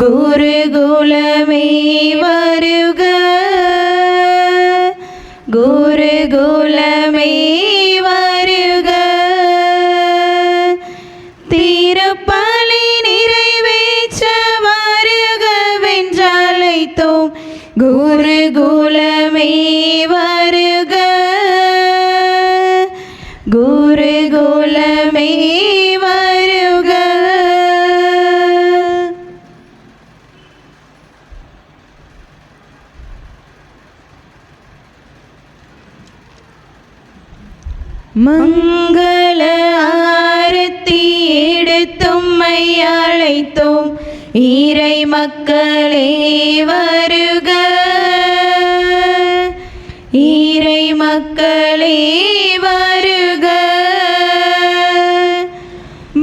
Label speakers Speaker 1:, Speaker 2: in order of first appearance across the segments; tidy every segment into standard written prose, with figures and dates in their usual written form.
Speaker 1: குருகுலமே வருக, குருகுலமே வருக. திருப்பலி நிறைவேற்ற வருகவென்றழைத்தோம். குருகுலமே வருக, குருகுலமே வருக. மங்கள ஆரத்தி எடுத்தும் அழைத்தோம். இறை மக்களே வருக, இறை மக்களே வருக.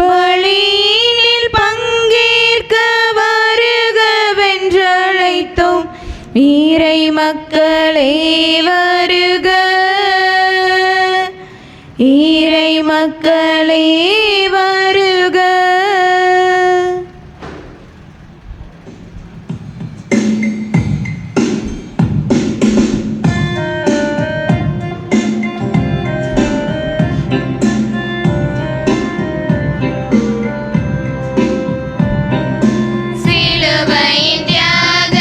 Speaker 1: பலியில் பங்கேற்க வருகவென்றழைத்தோம். இறை மக்களே வருக, இறை மக்களே வருக.
Speaker 2: சிலுவையின் தியாக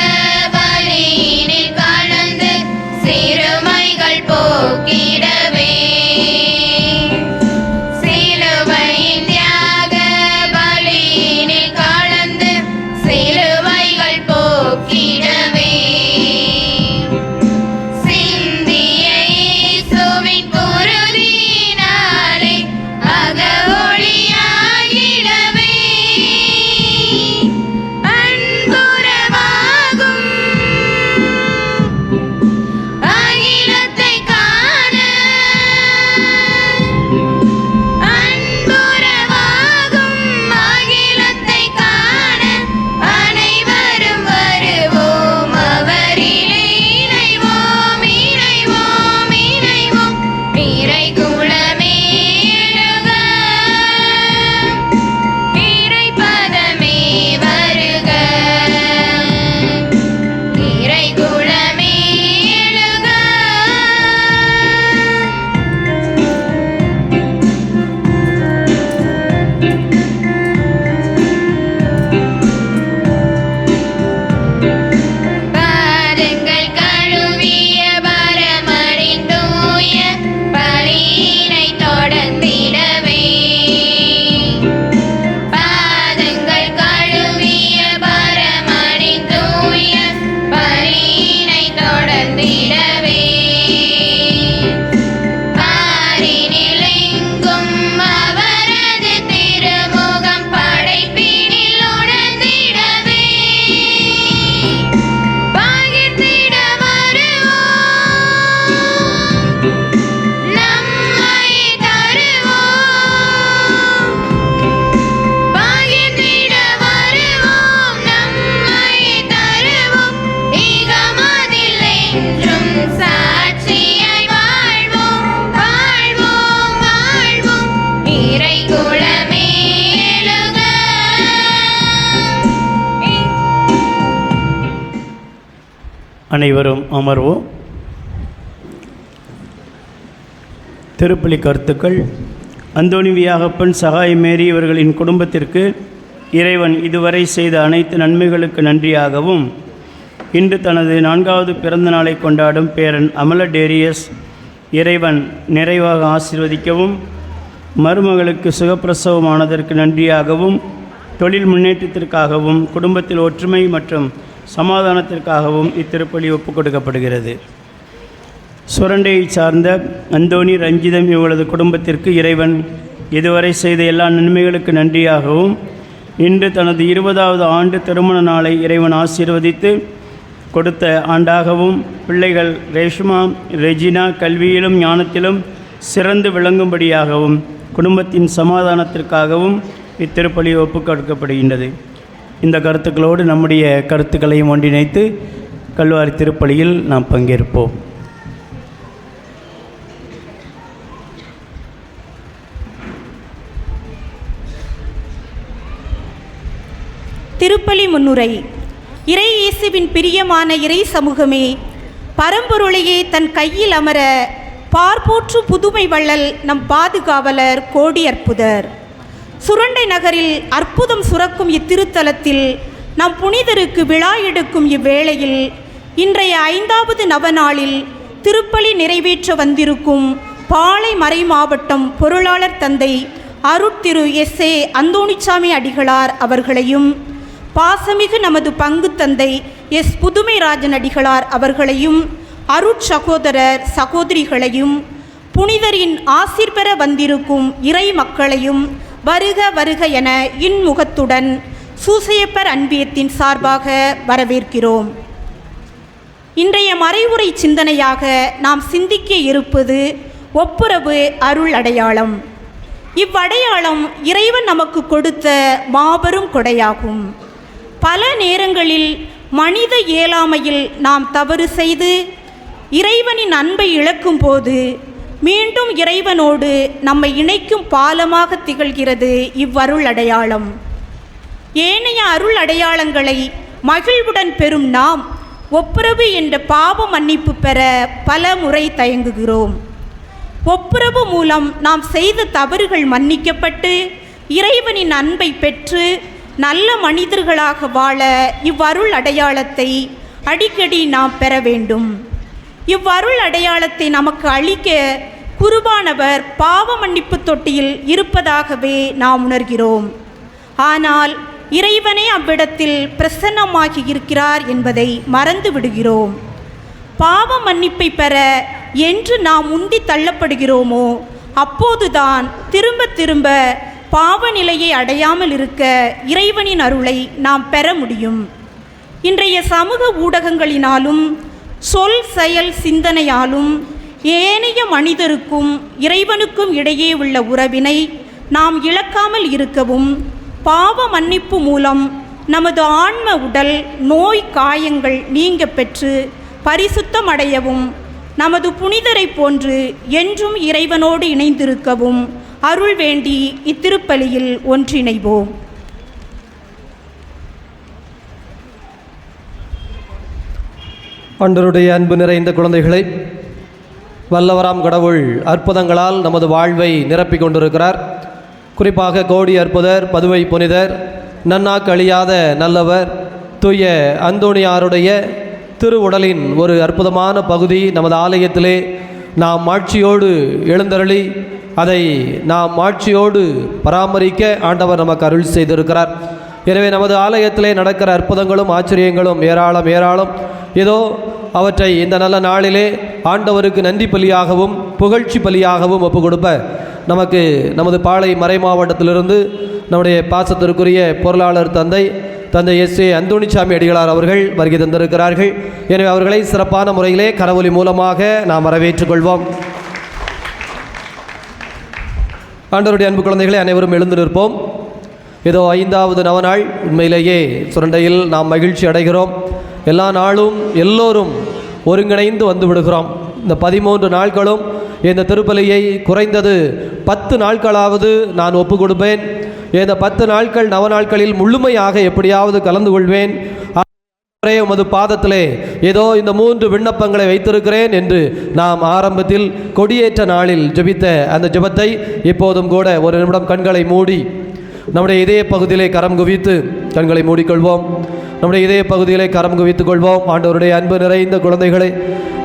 Speaker 2: பலியினில் கலந்து சிறுமைகள் போக்கிடவே, சிலுவையின் தியாக பலியினில் கலந்து சிலுவைகள் போக்கிடவே, சிந்திய இயேசுவின் குருதியினாலே அகவொளியாகிடவே, அன்புறவாகும் அகிலத்தை காண, அன்புறவாகும் அகிலத்தை காண அனைவரும் வருவோம். அவரிலே இணைவோம், இணைவோம், இணைவோம். இறை குலமே எழுக, இறை பதமே வருக, இறை குலமே எழுக. பாதங்கள் கழுவிய பரமரின் தூய பலியினை தொடர்ந்திடவே, பாதங்கள் கழுவிய பரமரின் தூய பலியினை தொடர்ந்திடவே, பாரினில் எங்கும் அவரது திருமுகம் படைப்பினில் உணர்ந்திடவே, பகிர்ந்திட வருவோம், நம்மை தருவோம், பகிர்ந்திட வருவோம், நம்மை தருவோம். இகமதில் என்றும் சாட்சியாய் வாழ்வோம், வாழ்வோம், வாழ்வோம். இறை குலமே எழுக.
Speaker 3: அனைவரும் அமர்வோம். திருப்பலி கருத்துக்கள். அந்தோணி வியாகப்பன், சகாய் மேரி இவர்களின் குடும்பத்திற்கு இறைவன் இதுவரை செய்த அனைத்து நன்மைகளுக்கு நன்றியாகவும், இன்று தனது 4வது பிறந்த நாளை கொண்டாடும் பேரன் அமல டேரியஸ் இறைவன் நிறைவாக ஆசீர்வதிக்கவும், மருமகளுக்கு சுகப்பிரசவமானதற்கு நன்றியாகவும், தொழில் முன்னேற்றத்திற்காகவும், குடும்பத்தில் ஒற்றுமை மற்றும் சமாதானத்திற்காகவும் இத்திருப்பலி ஒப்புக் கொடுக்கப்படுகிறது. சுரண்டையை சார்ந்த அந்தோணி ரஞ்சிதம் இவளது குடும்பத்திற்கு இறைவன் இதுவரை செய்த எல்லா நன்மைகளுக்கு நன்றியாகவும், இன்று தனது 20வது ஆண்டு திருமண நாளை இறைவன் ஆசீர்வதித்து கொடுத்த ஆண்டாகவும், பிள்ளைகள் ரேஷ்மா ரெஜினா கல்வியிலும் ஞானத்திலும் சிறந்து விளங்கும்படியாகவும், குடும்பத்தின் சமாதானத்திற்காகவும் இத்திருப்பலி ஒப்புக் கொடுக்கப்படுகின்றது. இந்த கருத்துக்களோடு நம்முடைய கருத்துக்களையும் ஒன்றிணைத்து கல்வாரி திருப்பலியில் நாம் பங்கேற்போம்.
Speaker 4: திருப்பலி முன்னுரை. இறை இயேசுவின் பிரியமான இறை சமூகமே, பரம்பொருளையே தன் கையில் அமர பார்ப்போற்று புதுமை வள்ளல் நம் பாதுகாவலர் கோடி அற்புதர். சுரண்டை நகரில் அற்புதம் சுரக்கும் இத்திருத்தலத்தில் நம் புனிதருக்கு விழா எடுக்கும் இவ்வேளையில் இன்றைய 5வது நவநாளில் திருப்பலி நிறைவேற்ற வந்திருக்கும் பாளை மறை மாவட்டம் பொருளாளர் தந்தை அருட்திரு எஸ்.ஏ. அந்தோணிசாமி அடிகளார் அவர்களையும், பாசமிகு நமது பங்கு தந்தை எஸ். புதுமைராஜன் அடிகளார் அவர்களையும், அருட்சகோதரர் சகோதரிகளையும், புனிதரின் ஆசீர் பெற வந்திருக்கும் இறை மக்களையும் வருக வருக என இன்முகத்துடன் சூசையப்பர் அன்பியத்தின் சார்பாக வரவேற்கிறோம். இன்றைய மறைவுரை சிந்தனையாக நாம் சிந்திக்க இருப்பது ஒப்புரவு அருள் அடையாளம். இவ்வடையாளம் இறைவன் நமக்கு கொடுத்த மாபெரும் கொடையாகும். பல நேரங்களில் மனித இயலாமையில் நாம் தவறு செய்து இறைவனின் அன்பை இழக்கும் போது மீண்டும் இறைவனோடு நம்மை இணைக்கும் பாலமாக திகழ்கிறது இவ்வருள் அடையாளம். ஏனைய அருள் அடையாளங்களை மகிழ்வுடன் பெறும் நாம் ஒப்புரவு என்ற பாவ மன்னிப்பு பெற பல முறை தயங்குகிறோம். ஒப்புரவு மூலம் நாம் செய்த தவறுகள் மன்னிக்கப்பட்டு இறைவனின் அன்பை பெற்று நல்ல மனிதர்களாக வாழ இவ்வருள் அடையாளத்தை அடிக்கடி நாம் பெற வேண்டும். இவ்வருள் அடையாளத்தை நமக்கு அளிக்க குருவானவர் பாவ மன்னிப்பு தொட்டியில் இருப்பதாகவே நாம் உணர்கிறோம். ஆனால் இறைவனே அவ்விடத்தில் பிரசன்னமாகி இருக்கிறார் என்பதை மறந்து விடுகிறோம். பாவ மன்னிப்பை பெற என்று நாம் உந்தி தள்ளப்படுகிறோமோ அப்போதுதான் திரும்ப திரும்ப பாவ நிலையை அடையாமல் இருக்க இறைவனின் அருளை நாம் பெற முடியும். இன்றைய சமூக ஊடகங்களினாலும் சொல் செயல் சிந்தனையாலும் ஏனைய மனிதருக்கும் இறைவனுக்கும் இடையே உள்ள உறவினை நாம் இழக்காமல் இருக்கவும், பாவ மன்னிப்பு மூலம் நமது ஆன்ம உடல் நோய் காயங்கள் நீங்க பெற்று பரிசுத்தமடையவும், நமது புனிதரை போன்று என்றும் இறைவனோடு இணைந்திருக்கவும் அருள் வேண்டி இத்திருப்பலியில் ஒன்றிணைவோம்.
Speaker 5: ஆண்டவருடைய அன்பு நிறைந்த குழந்தைகளை, வல்லவராம் கடவுள் அற்புதங்களால் நமது வாழ்வை நிரப்பிக் கொண்டிருக்கிறார். குறிப்பாக கோடி அற்புதர், பதுவை புனிதர், நன்னாக்கு அழியாத நல்லவர், தூய அந்தோணியாருடைய திருவுடலின் ஒரு அற்புதமான பகுதி நமது ஆலயத்திலே நாம் மாட்சியோடு எழுந்தருளி அதை நாம் மாட்சியோடு பராமரிக்க ஆண்டவர் நமக்கு அருள் செய்திருக்கிறார். எனவே நமது ஆலயத்திலே நடக்கிற அற்புதங்களும் ஆச்சரியங்களும் ஏராளம் ஏராளம். இதோ அவற்றை இந்த நல்ல நாளிலே ஆண்டவருக்கு நன்றி பலியாகவும் புகழ்ச்சி பலியாகவும் ஒப்பு கொடுப்ப நமக்கு நமது பாளை மறை மாவட்டத்திலிருந்து நம்முடைய பாசத்திற்குரிய பொருளாளர் தந்தை எஸ்.ஏ. அந்தோணிசாமி அடிகளார் அவர்கள் வருகை தந்திருக்கிறார்கள். எனவே அவர்களை சிறப்பான முறையிலே கரவொலி மூலமாக நாம் வரவேற்றுக் கொள்வோம். ஆண்டவருடைய அன்பு குழந்தைகளை, அனைவரும் எழுந்து நிற்போம். இதோ 5வது நவநாள். உண்மையிலேயே சுரண்டையில் நாம் மகிழ்ச்சி அடைகிறோம். எல்லா நாளும் எல்லோரும் ஒருங்கிணைந்து வந்து விடுகிறோம். இந்த 13 நாட்களும் இந்த திருப்பலியை குறைந்தது 10 நாட்களாவது நான் ஒப்பு கொடுப்பேன். இந்த 10 நாட்கள் நவநாட்களில் முழுமையாக எப்படியாவது கலந்து கொள்வேன். உமது பாதத்திலே ஏதோ இந்த 3 விண்ணப்பங்களை வைத்திருக்கிறேன் என்று நாம் ஆரம்பத்தில் கொடியேற்ற நாளில் ஜெபித்த அந்த ஜெபத்தை இப்போதும் கூட ஒரு நிமிடம் கண்களை மூடி நம்முடைய இதய பகுதியிலே கரம் குவித்து கண்களை மூடிக்கொள்வோம். நம்முடைய இதய பகுதியிலே கரம் குவித்துக் கொள்வோம். ஆண்டவருடைய அன்பு நிறைந்த குழந்தைகளை,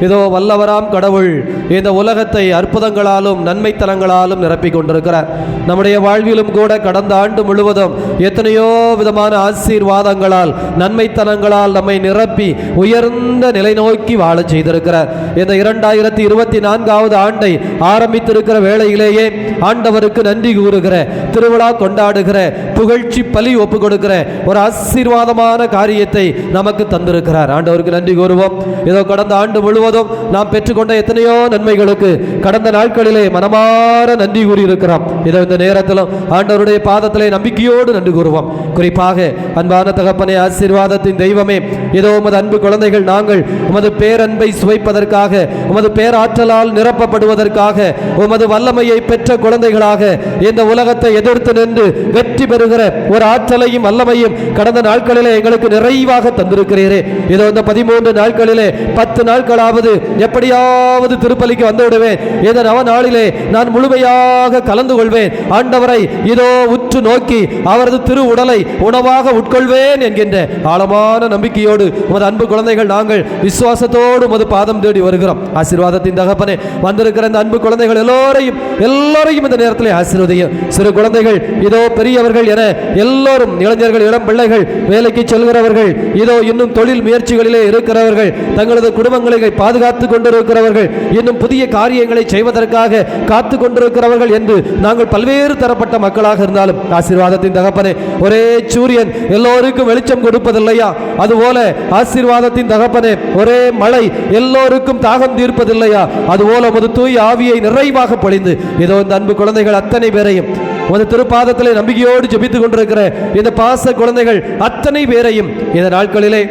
Speaker 5: இதோ வல்லவராம் கடவுள் இந்த உலகத்தை அற்புதங்களாலும் நன்மைத்தனங்களாலும் நிரப்பிக் கொண்டிருக்கிறார். நம்முடைய வாழ்விலும் கூட கடந்த ஆண்டு முழுவதும் எத்தனையோ விதமான ஆசீர்வாதங்களால் நன்மைத்தனங்களால் நம்மை நிரப்பி உயர்ந்த நிலை நோக்கி வாழச் செய்திருக்கிறார். இந்த 2024வது ஆண்டை ஆரம்பித்திருக்கிற வேளையிலேயே ஆண்டவருக்கு நன்றி கூறுகிற, திருவிழா கொண்டாடுகிற, புகழ்ச்சி பலி ஒப்பு கொடுக்கிற ஒரு ஆசீர்வாதமான காரியத்தை நமக்கு தந்திருக்கிறார். ஆண்டவருக்கு நன்றி கூறுவோம். இதோ கடந்த ஆண்டு முழுவதும் முழுவதும் நாம் பெற்றுக்கொண்ட எத்தனையோ நன்மைகளுக்கு கடந்த நாட்களிலே மனமாற நன்றி கூறியிருக்கிறோம். இதோ இந்த நேரத்திலும் ஆண்டவருடைய பாதத்திலே நம்பிக்கையோடு நன்றி கூறுவோம். குறிப்பாக அன்பான தகப்பனே, ஆசீர்வாதத்தின் தெய்வமே, இதோ உமது அன்பு குழந்தைகள் நாங்கள் உமது பேரன்பை சுவைப்பதற்காக, உமது பேராற்றலால் நிரப்பப்படுவதற்காக, உமது வல்லமையை பெற்ற குழந்தைகளாக இந்த உலகத்தை எதிர்த்து நின்று வெற்றி பெறுகிற ஒரு ஆற்றலையும் வல்லமையும் கடந்த நாட்களிலே எங்களுக்கு நிறைவாக தந்திருக்கிறீரே. இதோ இந்த 13 நாட்களிலே 10 நாட்களாவது எப்படியாவது திருப்பலிக்கு வந்து விடுவேன், இந்த நவ நாளிலே நான் முழுமையாக கலந்து கொள்வேன், ஆண்டவரை இதோ உற்று நோக்கி அவரது திரு உடலை உணவாக உட்கொள்வேன் என்கின்ற ஆழமான நம்பிக்கையோடு உமது அன்பு குழந்தைகள் நாங்கள் விசுவாசத்தோடு உமது பாதம் தேடி வருகிறோம். ஆசீர்வாதத்தின் தகப்பனே, வந்திருக்கிற இந்த அன்பு குழந்தைகள் எல்லோரையும் இந்த நேரத்தில் ஆசீர்வதியும். சிறு குழந்தைகள், இதோ பெரியவர்கள் என எல்லோரும், இளைஞர்கள், இளம் பிள்ளைகள், வேலைக்கு செல்கிறவர்கள், இதோ இன்னும் தொழில் முயற்சிகளிலே இருக்கிறவர்கள், தங்களது குடும்பங்களை பாதுகாத்துக் கொண்டிருக்கிறவர்கள், இன்னும் புதிய காரியங்களை செய்வதற்காக காத்து கொண்டிருக்கிறவர்கள் என்று நாங்கள் பல்வேறு தரப்பட்ட மக்களாக இருந்தாலும் ஆசீர்வாதத்தின் தகப்பனே, ஒரே சூரியன் எல்லோருக்கும் வெளிச்சம் கொடுப்பதில்லையா? அதுபோல ஆசீர்வாதத்தின் தகப்பனே, ஒரே மழை எல்லோருக்கும் தாகம் தீர்ப்பதில்லையா? அதுபோல உமது தூய் ஆவியை நிறைவாக பொழிந்து இதோ இந்த அன்பு குழந்தைகள் அத்தனை பேரையும் உமது திருப்பாதத்திலே நம்பிக்கையோடு ஜெபித்துக் கொண்டிருக்கிற இந்த பாச குழந்தைகள் அத்தனை பேரையும் இந்த நாட்களிலே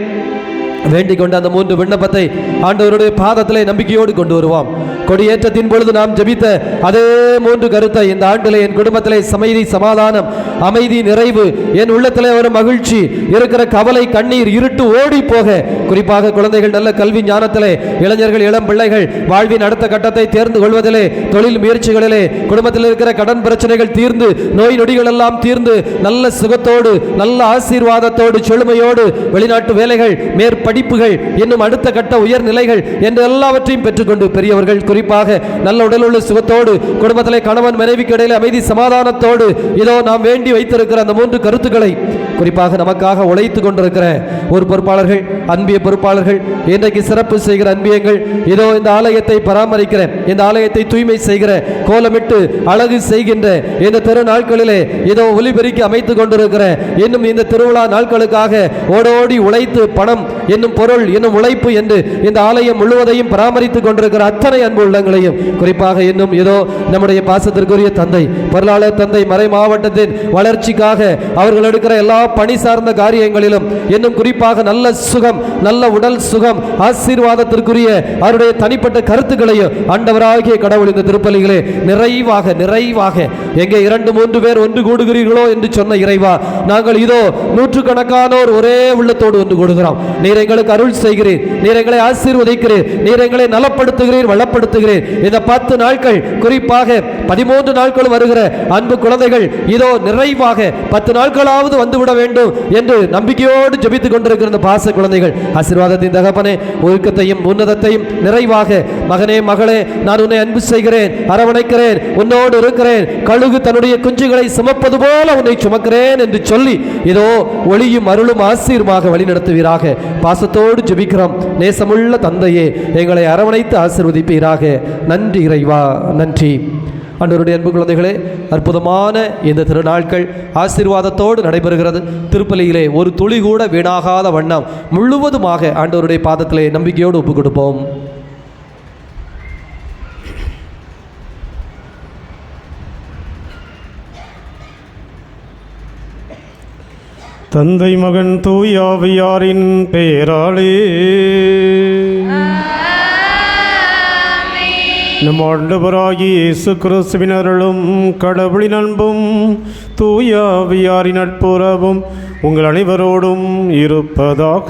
Speaker 5: வேண்டிக் கொண்ட அந்த 3 விண்ணப்பத்தை ஆண்டவருடைய பாதத்திலே நம்பிக்கையோடு கொண்டு வருவோம். கொடியேற்றத்தின் பொழுது நாம் ஜெபித்த அதே 3 கருத்தை இந்த ஆண்டிலே என் குடும்பத்திலே அமைதி, சமாதானம், அமைதி, நிறைவு, என் உள்ளத்திலே ஒரு மகிழ்ச்சி, இருக்கிற கவலை, கண்ணீர், இருட்டு ஓடி போக, குறிப்பாக குழந்தைகள் நல்ல கல்வி ஞானத்திலே, இளைஞர்கள், இளம் பிள்ளைகள் வாழ்வின் அடுத்த கட்டத்தை தேர்ந்து கொள்வதிலே, தொழில் முயற்சிகளிலே, குடும்பத்தில் இருக்கிற கடன் பிரச்சனைகள் தீர்ந்து, நோய் நொடிகள் எல்லாம் தீர்ந்து, நல்ல சுகத்தோடு, நல்ல ஆசீர்வாதத்தோடு, செழுமையோடு, வெளிநாட்டு வேலைகள், மேற்படிப்புகள், இன்னும் அடுத்த கட்ட உயர்நிலைகள் என்று எல்லாவற்றையும் பெற்றுக்கொண்டு, பெரியவர்கள் குறிப்பாக நல்ல உடல் உள்ள சுகத்தோடு, குடும்பத்திலே கணவன் மனைவிக்கு இடையிலே அமைதி, சமாதானத்தோடு இதோ நாம் வேண்டி வைத்திருக்கிற அந்த 3 கருத்துக்களை குறிப்பாக நமக்காக உழைத்துக் கொண்டிருக்கிற ஒரு பொறுப்பாளர்கள், அன்பிய பொறுப்பாளர்கள், இன்றைக்கு சிறப்பு செய்கிற அன்பியங்கள், இதோ இந்த ஆலயத்தை பராமரிக்கிற, இந்த ஆலயத்தை தூய்மை செய்கிற, கோலமிட்டு அழகு செய்கின்ற இந்த திரு நாட்களிலே இதோ ஒலிபெருக்கி அமைத்துக் கொண்டிருக்கிற, இன்னும் இந்த திருவிழா நாட்களுக்காக ஓடோடி உழைத்து பணம் என்னும் பொருள் என்னும் உழைப்பு என்று இந்த ஆலயம் முழுவதையும் பராமரித்துக் கொண்டிருக்கிற அத்தனை அன்பு உள்ளங்களையும், குறிப்பாக இன்னும் இதோ நம்முடைய பாசத்திற்குரிய தந்தை, பொருளாளர் தந்தை, மறை மாவட்டத்தின் வளர்ச்சிக்காக அவர்கள் எடுக்கிற எல்லா பணி சார்ந்த காரியங்களிலும், இன்னும் குறிப்பாக நல்ல சுகம், நல்ல உடல் சுகம், ஆசீர்வாதத்திற்குரிய அவருடைய தனிப்பட்ட கருத்துக்களையும் ஆண்டவராகிய கடவுள் இந்த திருப்பலிகளே நிறைவாக நிறைவாக எங்கே 2-3 பேர் ஒன்று கூடுகிறீர்களோ என்று சொன்ன இறைவா, நாங்கள் இதோ நூற்றுக்கணக்கானோர் ஒரே உள்ளத்தோடு ஒன்று கூடுகிறோம். நீர் எங்களுக்கு அருள் செய்கிறீர், நீர் எங்களை ஆசீர்வதிக்கிறீர், நீர் எங்களை நலப்படுத்துகிறீர், வளப்படுத்துகிறீர். இந்த 10 நாட்கள், குறிப்பாக 13 நாட்களும் வருகிற அன்பு குழந்தைகள் இதோ நிறைவாக 10 நாட்களாவது வந்துவிட வேண்டும் என்று நம்பிக்கையோடு ஜெபித்துக் கொண்டிருக்கிற இந்த பாச குழந்தைகள், ஆசீர்வாதத்தின் தகப்பனே, ஒழுக்கத்தையும் உன்னதத்தையும் நிறைவாக, மகனே, மகளே, நான் உன்னை அன்பு செய்கிறேன், அரவணைக்கிறேன், உன்னோடு இருக்கிறேன், கழுகு தன்னுடைய குஞ்சுகளை சுமப்பது போல உன்னை சுமக்கிறேன் என்று சொல்லி இதோ ஒளியும் அருளும் ஆசீர்வாக வழிநடத்துவீராக. பாசத்தோடு ஜெபிக்கிறோம் நேசமுள்ள தந்தையே, எங்களை அரவணைத்து ஆசீர்வதிப்பீராக. நன்றி இறைவா, நன்றி. ஆண்டவருடைய அன்பு குழந்தைகளே, அற்புதமான இந்த திருநாட்கள் ஆசீர்வாதத்தோடு நடைபெறுகிறது. திருப்பலியிலே ஒரு துளி கூட வீணாகாத வண்ணம் முழுவதுமாக ஆண்டவருடைய பாதத்திலே நம்பிக்கையோடு ஒப்புக் கொடுப்போம்.
Speaker 6: தந்தை, மகன், தூய் ஆவியாரின் பெயராலே நம் ஆண்டவராகிய இயேசு கிறிஸ்துவின் அருளும் கடவுளின் அன்பும் தூய ஆவியாரின் நட்புறவும் உங்கள் அனைவரோடும் இருப்பதாக.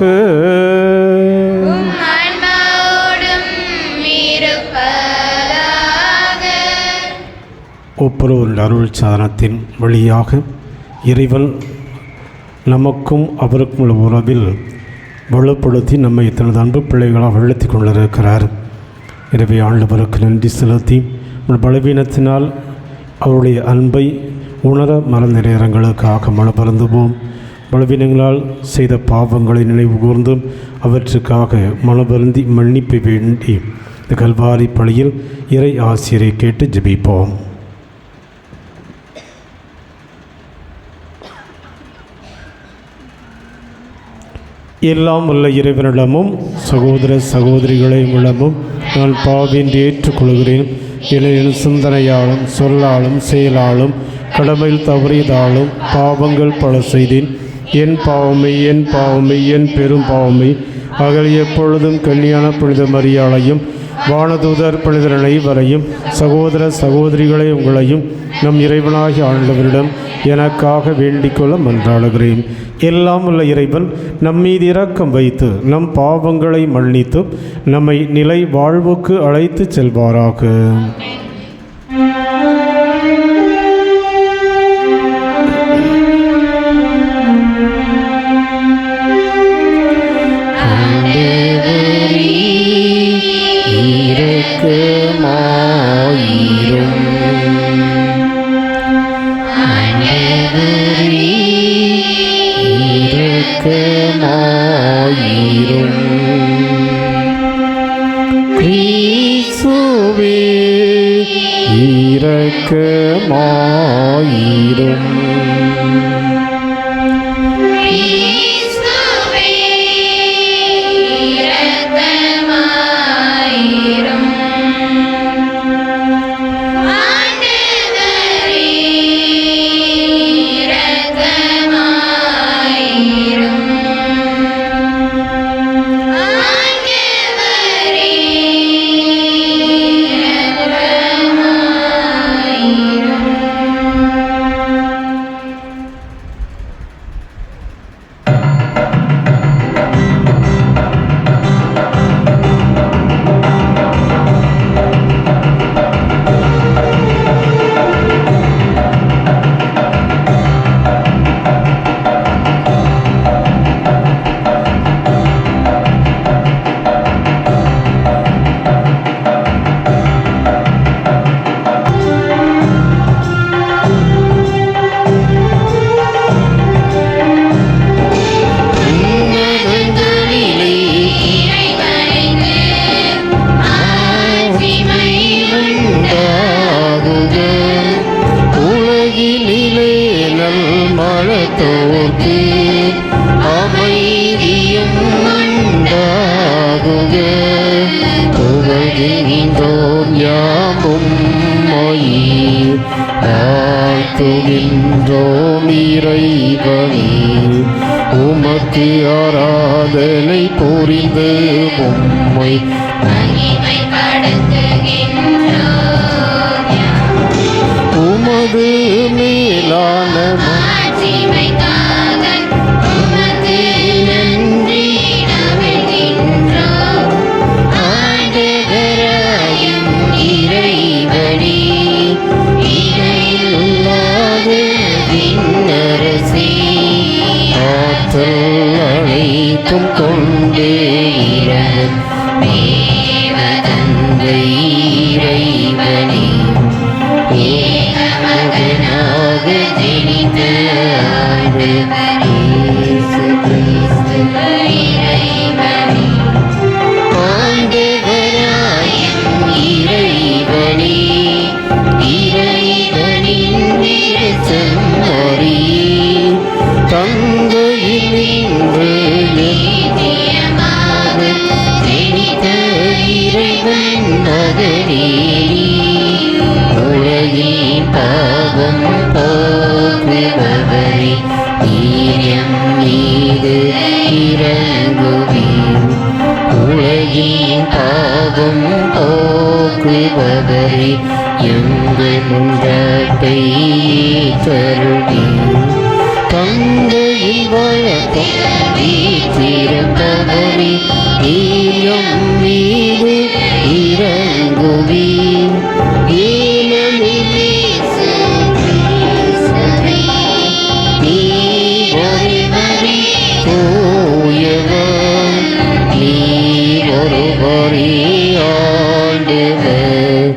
Speaker 6: ஒப்புரவு அருள் சாதனத்தின் வழியாக இறைவன் நமக்கும் அவருக்கும் உள்ள உறவில் வலுப்படுத்தி நம்மை தனது அன்பு பிள்ளைகளாக வளர்த்தி கொண்டிருக்கிறார். எனவே ஆண்டவருக்கு நன்றி செலுத்தி பலவீனத்தினால் அவருடைய அன்பை உணர மறந்த நேரங்களுக்காக மனப்பருந்துவோம். பலவீனங்களால் செய்த பாவங்களை நினைவு கூர்ந்தும் அவற்றுக்காக மனப்பருந்தி மன்னிப்பு வேண்டி இந்த கல்வாரி பலியில் இறை ஆசிரியரை கேட்டு ஜெபிப்போம். எல்லாம் உள்ள இறைவனிடமும் சகோதர சகோதரிகளிடமும் நான் பாவின்றி ஏற்றுக்கொள்கிறேன். என் சிந்தனையாலும் சொல்லாலும் செயலாலும் கடமையில் தவறியதாலும் பாவங்கள் பல செய்தேன். என் பாவமை என் பாவமை என் பெரும் பாவமை. அகல் எப்பொழுதும் கன்னியான புனித மரியாளையும் வானதூதர் புனிதர் அனைவரையும் சகோதர சகோதரிகளை உங்களையும் நம் இறைவனாகிய ஆண்டவரிடம் எனக்காக வேண்டிக்கொள்ள மன்றாடுகிறேன். எல்லாம் உள்ள இறைவன் நம்மீது இரக்கம் வைத்து நம் பாவங்களை மன்னித்து நம்மை நிலை வாழ்வுக்கு அழைத்து செல்வாராக.
Speaker 7: உமக்கு ஆராதனை புரிந்து உம்மை உமது மேலான அனைத்தும் கொண்டே தேவதந்தை இறைவனே ஏகமகனாக ஜனித்த இயேசு கிறிஸ்து இறைவனே ஆண்டவராயும் இறைவனே இறைவனின் செம்மறியே தந்தையில் நின்று ஜனித்த இறைவன் மகனே உலகின் பாவம் போக்குபவரே நீரம் மீது இறங்குவீர் உலகின் பாவம் போக்குபவரே எங்கள் முன்றாட்டை தருவீர் தந்தையின் வழக்கம் வீற்றிருப்பவரே நீயம் மீது இறங்குவீர் ஏனெனில் நீ ஒருவரே தூயவர் நீ ஒருவரே ஆண்டவர்.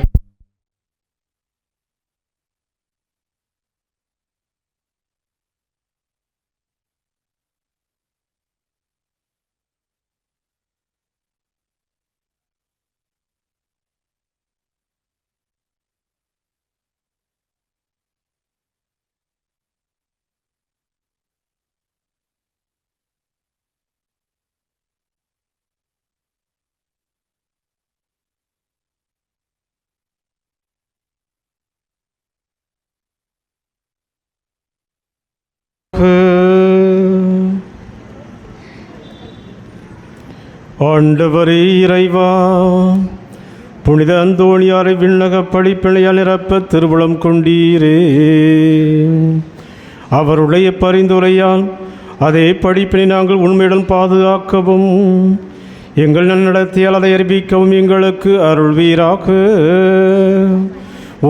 Speaker 6: ஆண்டவரே இறைவா, புனித அந்தோணியாரை விண்ணக படிப்பினையால் நிரப்ப திருவுளம் கொண்டீரே. அவருடைய பரிந்துரையால் அதே படிப்பினை நாங்கள் உண்மையுடன் பாதுகாக்கவும் எங்கள் நன்னடத்தையால் அதை அறிவிக்கவும் எங்களுக்கு அருள்வீராக.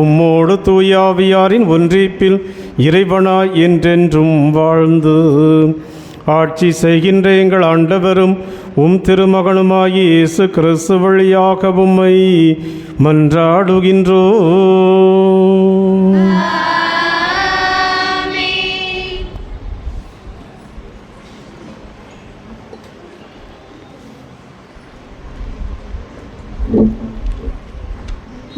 Speaker 6: உம்மோடு தூயாவியாரின் ஒன்றிப்பில் இறைவனாய் என்றென்றும் வாழ்ந்து ஆட்சி செய்கின்ற எங்கள் ஆண்டவரும் திருமகனுமாகி இயேசு கிறிஸ்து வழியாக உம்மை மன்றாடுகின்றோம்.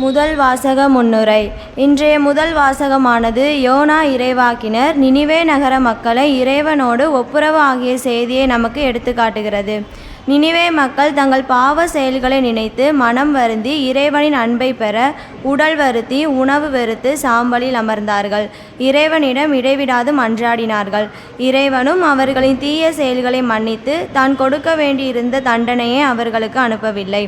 Speaker 8: முதல் வாசக முன்னுரை. இன்றைய முதல் வாசகமானது யோனா இறைவாக்கினர் நினிவே நகர மக்களை இறைவனோடு ஒப்புரவு ஆகிய செய்தியை நமக்கு எடுத்துக்காட்டுகிறது. நினிவே மக்கள் தங்கள் பாவ செயல்களை நினைத்து மனம் வருந்தி இறைவனின் அன்பை பெற உடல் வருத்தி உணவு வெறுத்து சாம்பலில் அமர்ந்தார்கள். இறைவனிடம் இடைவிடாது மன்றாடினார்கள். இறைவனும் அவர்களின் தீய செயல்களை மன்னித்து தான் கொடுக்க வேண்டியிருந்த தண்டனையை அவர்களுக்கு அனுப்பவில்லை.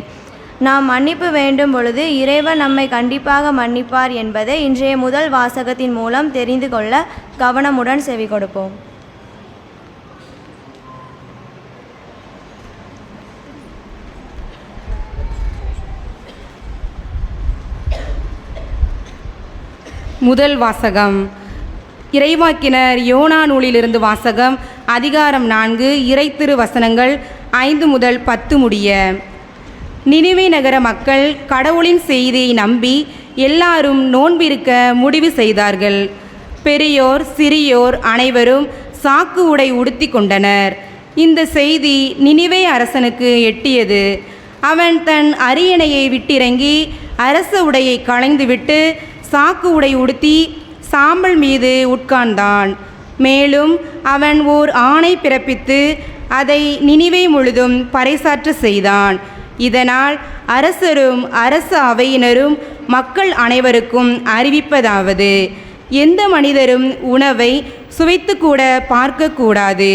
Speaker 8: நாம் மன்னிப்பு வேண்டும் பொழுது இறைவன் நம்மை கண்டிப்பாக மன்னிப்பார் என்பதை இன்றைய முதல் வாசகத்தின் மூலம் தெரிந்து கொள்ள கவனமுடன் செவி கொடுப்போம்.
Speaker 4: முதல் வாசகம். இறைவாக்கினர் யோனா நூலிலிருந்து வாசகம். அதிகாரம் 4, இறை திரு வசனங்கள் 5 முதல் 10 முடிய. நினிவே நகர மக்கள் கடவுளின் செய்தியை நம்பி எல்லாரும் நோன்பிருக்க முடிவு செய்தார்கள். பெரியோர் சிறியோர் அனைவரும் சாக்கு உடை உடுத்தி கொண்டனர். இந்த செய்தி நினிவே அரசனுக்கு எட்டியது. அவன் தன் அரியணையை விட்டிறங்கி அரச உடையை களைந்துவிட்டு சாக்கு உடை உடுத்தி சாம்பல் மீது உட்கார்ந்தான். மேலும் அவன் ஓர் ஆணை பிறப்பித்து அதை நினிவே முழுதும் பறைசாற்ற செய்தான். இதனால் அரசரும் அரச அவையினரும் மக்கள் அனைவருக்கும் அறிவிப்பதாவது: எந்த மனிதரும் உணவை சுவைத்து கூட பார்க்கக்கூடாது.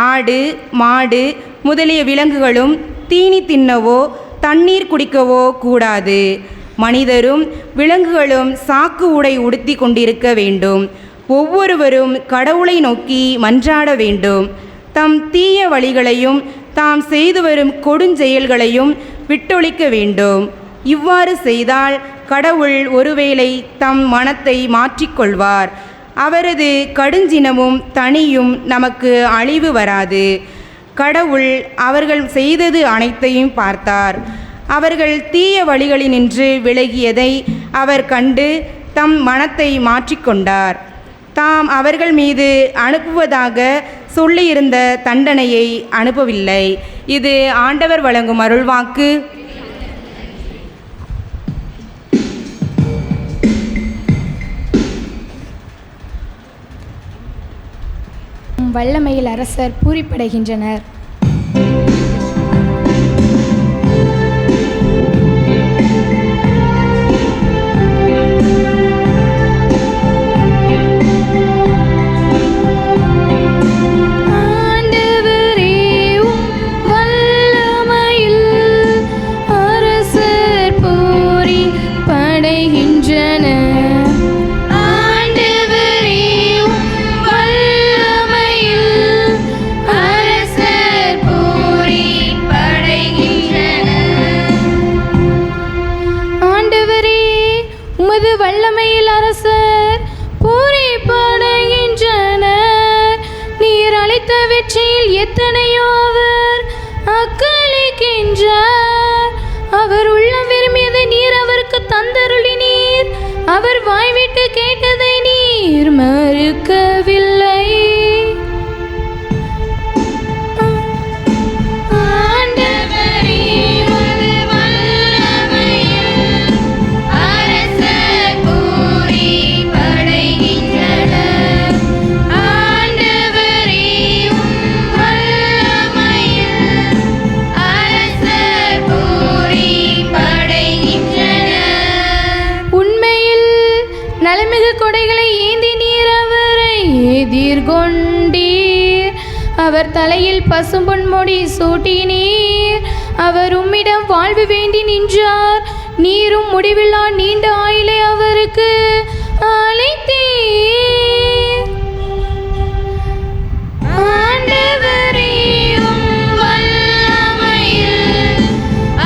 Speaker 4: ஆடு மாடு முதலிய விலங்குகளும் தீனி தின்னவோ தண்ணீர் குடிக்கவோ கூடாது. மனிதரும் விலங்குகளும் சாக்கு உடை உடுத்தி கொண்டிருக்க வேண்டும். ஒவ்வொருவரும் கடவுளை நோக்கி மன்றாட வேண்டும். தம் தீய வழிகளையும் தாம் செய்து வரும் கொடுஞ்செயல்களையும் விட்டொழிக்க வேண்டும். இவ்வாறு செய்தால் கடவுள் ஒருவேளை தம் மனத்தை மாற்றிக்கொள்வார். அவரது கடுஞ்சினமும் தனியும் நமக்கு அழிவு வராது. கடவுள் அவர்கள் செய்தது அனைத்தையும் பார்த்தார். அவர்கள் தீய வழிகளினின்று விலகியதை அவர் கண்டு தம் மனத்தை மாற்றிக்கொண்டார். தாம் அவர்கள் மீது அனுப்புவதாக சொல்லியிருந்த தண்டனையை அனுப்பவில்லை. இது ஆண்டவர் வழங்கும் அருள்வாக்கு.
Speaker 9: வல்லமையில் அரசர் பூரிப்படைகின்றனர்.
Speaker 10: வல்லமையில் அரசர் பூரிப்படைகின்றனர். நீர் அளித்த வெற்றியில் எத்தனையோ அவர் அக்களிக்கின்றார். அவர் உள்ளம் விரும்பியதை நீர் அவருக்கு தந்தருளினீர். அவர் வாய்விட்டு கேட்டதை நீர் மறுக்கவில்லை. எதிர்கொண்டீர். அவர் தலையில் பசும்பொன் முடி சூட்டினீர். அவர் உம்மிடம் வாழ்வு வேண்டி நின்றார். நீரும் முடிவில்லா நீண்ட ஆயுளை அவருக்கு அளித்தீர்.
Speaker 2: ஆண்டவரே, உம் வல்லமையில்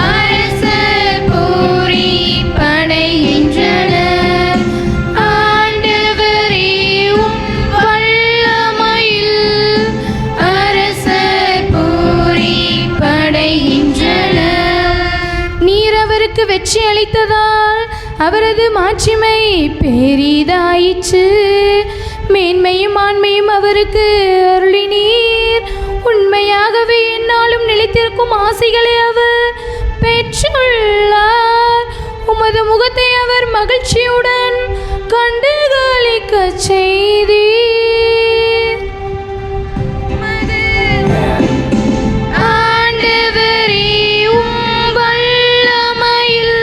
Speaker 2: அரசர் பூரிப்படைகின்றனர். ஆண்டவரே, உம் வல்லமையில் அரசர் பூரிப்படைகின்றனர்.
Speaker 10: நீர் அவருக்கு வெற்றி அளித்ததால் அவரது மாட்சிமை பெரிதாயிற்று. மேன்மையும் ஆண்மையும் அவருக்கு அருளினீர். உண்மையாகவே எந்நாளும் நிலைத்திருக்கும் ஆசைகளை அவர் பெற்றுள்ளார். உமது முகத்தை அவர் மகிழ்ச்சியுடன் கண்டு களிக்கச் செய்தீர்.
Speaker 2: ஆண்டவரே, உம் வல்லமையில்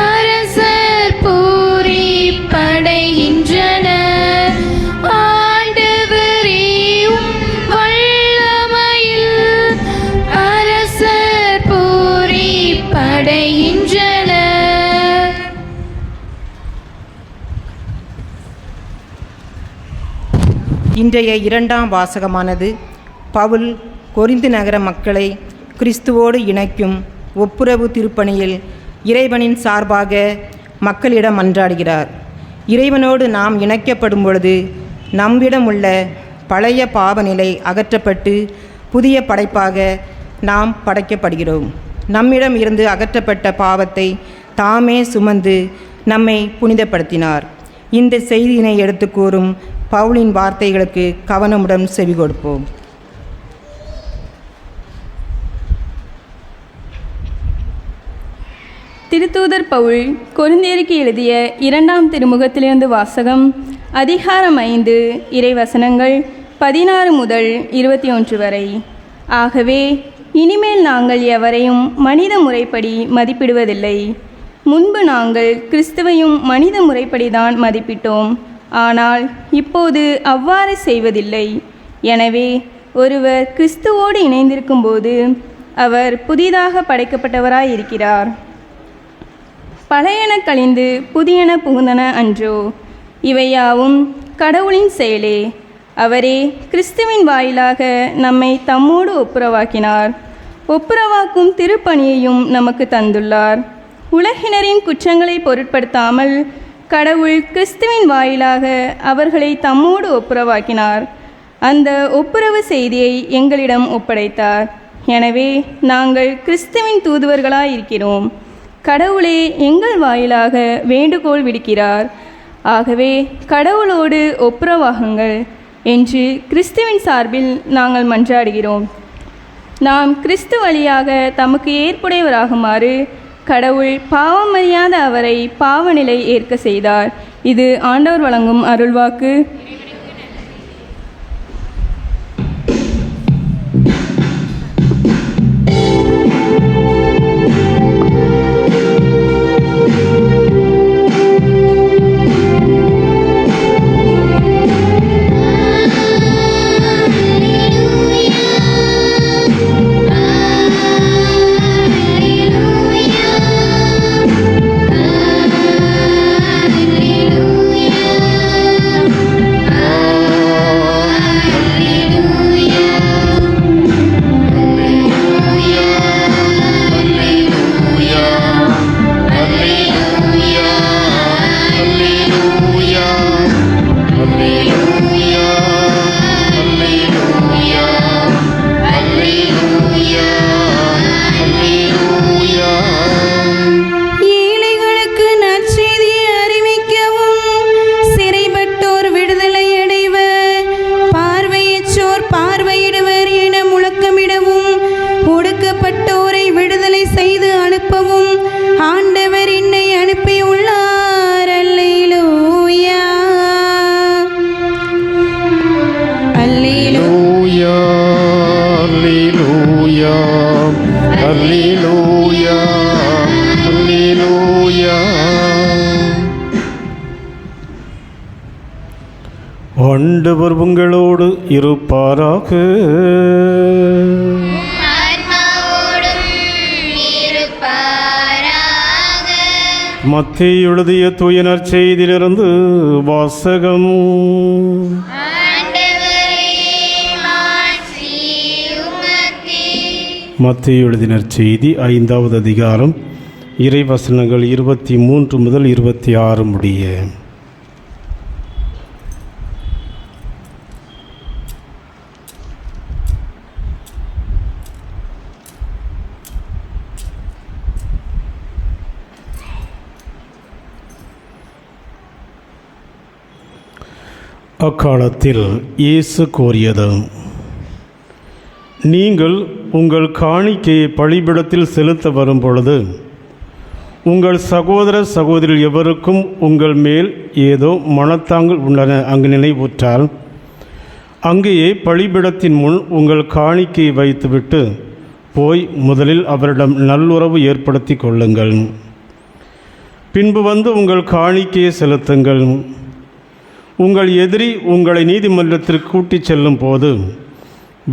Speaker 2: அரசர் பூரிப்படைகின்றனர். ஆண்டவரே, உம் வல்லமையில் அரசர் பூரிப்படைகின்றனர்.
Speaker 11: இன்றைய இரண்டாம் வாசகமானது பவுல் கொரிந்து நகர மக்களை கிறிஸ்துவோடு இணைக்கும் ஒப்புரவு திருப்பணியில் இறைவனின் சார்பாக மக்களிடம் மன்றாடுகிறார். இறைவனோடு நாம் இணைக்கப்படும் பொழுது நம்மிடம் உள்ள பழைய பாவநிலை அகற்றப்பட்டு புதிய படைப்பாக நாம் படைக்கப்படுகிறோம். நம்மிடம் இருந்து அகற்றப்பட்ட பாவத்தை தாமே சுமந்து நம்மை புனிதப்படுத்தினார். இந்த செய்தியினை எடுத்து கூறும் பவுலின் வார்த்தைகளுக்கு கவனமுடன் செவி கொடுப்போம்.
Speaker 12: திருத்தூதர் பவுல் கொரிந்தியருக்கு எழுதிய 2ஆம் திருமுகத்திலிருந்து வாசகம். அதிகாரம் 5 இறைவசனங்கள் 16 முதல் 21 வரை. ஆகவே இனிமேல் நாங்கள் எவரையும் மனித முறைப்படி மதிப்பிடுவதில்லை. முன்பு நாங்கள் கிறிஸ்துவையும் மனித முறைப்படிதான் மதிப்பிட்டோம். ஆனால் இப்போது அவ்வாறு செய்வதில்லை. எனவே ஒருவர் கிறிஸ்துவோடு இணைந்திருக்கும்போது அவர் புதிதாக படைக்கப்பட்டவராயிருக்கிறார். பழையன கழிந்து புதியன புகுந்தன அன்றோ? இவையாவும் கடவுளின் செயலே. அவரே கிறிஸ்துவின் வாயிலாக நம்மை தம்மோடு ஒப்புரவாக்கினார். ஒப்புரவாக்கும் திருப்பணியையும் நமக்கு தந்துள்ளார். உலகினரின் குற்றங்களை பொருட்படுத்தாமல் கடவுள் கிறிஸ்துவின் வாயிலாக அவர்களை தம்மோடு ஒப்புரவாக்கினார். அந்த ஒப்புரவு செய்தியை எங்களிடம் ஒப்படைத்தார். எனவே நாங்கள் கிறிஸ்துவின் தூதுவர்களாயிருக்கிறோம். கடவுளே எங்கள் வாயிலாக வேண்டுகோள் விடுக்கிறார். ஆகவே கடவுளோடு ஒப்புரவாகுங்கள் என்று கிறிஸ்துவின் சார்பில் நாங்கள் மன்றாடுகிறோம். நாம் கிறிஸ்து வழியாக தமக்கு ஏற்புடையவராகுமாறு கடவுள் பாவமறியாத அவரை பாவநிலை ஏற்க செய்தார். இது ஆண்டவர் வழங்கும் அருள்வாக்கு.
Speaker 6: ஆண்டவர் உங்களோடு இருப்பாராக.
Speaker 2: ஆன்மாவோடும்
Speaker 6: மத்தேயு எழுதிய தூய நற்செய்தியிலிருந்து வாசகம். மத்தேயு எழுதிய நற்செய்தி 5வது அதிகாரம் இறைவசனங்கள் 23 முதல் 26 முடிய. அக்காலத்தில் இயேசு கூறியது, நீங்கள் உங்கள் காணிக்கையை பலிபீடத்தில் செலுத்த வரும் பொழுது உங்கள் சகோதர சகோதரில் எவருக்கும் உங்கள் மேல் ஏதோ மனத்தாங்கள் உள்ளன அங்கு நினைவுற்றால் அங்கேயே பலிபீடத்தின் முன் உங்கள் காணிக்கையை வைத்துவிட்டு போய் முதலில் அவரிடம் நல்லுறவு ஏற்படுத்தி கொள்ளுங்கள். பின்பு வந்து உங்கள் காணிக்கையை செலுத்துங்கள். உங்கள் எதிரி உங்களை நீதிமன்றத்திற்கு கூட்டிச் செல்லும் போது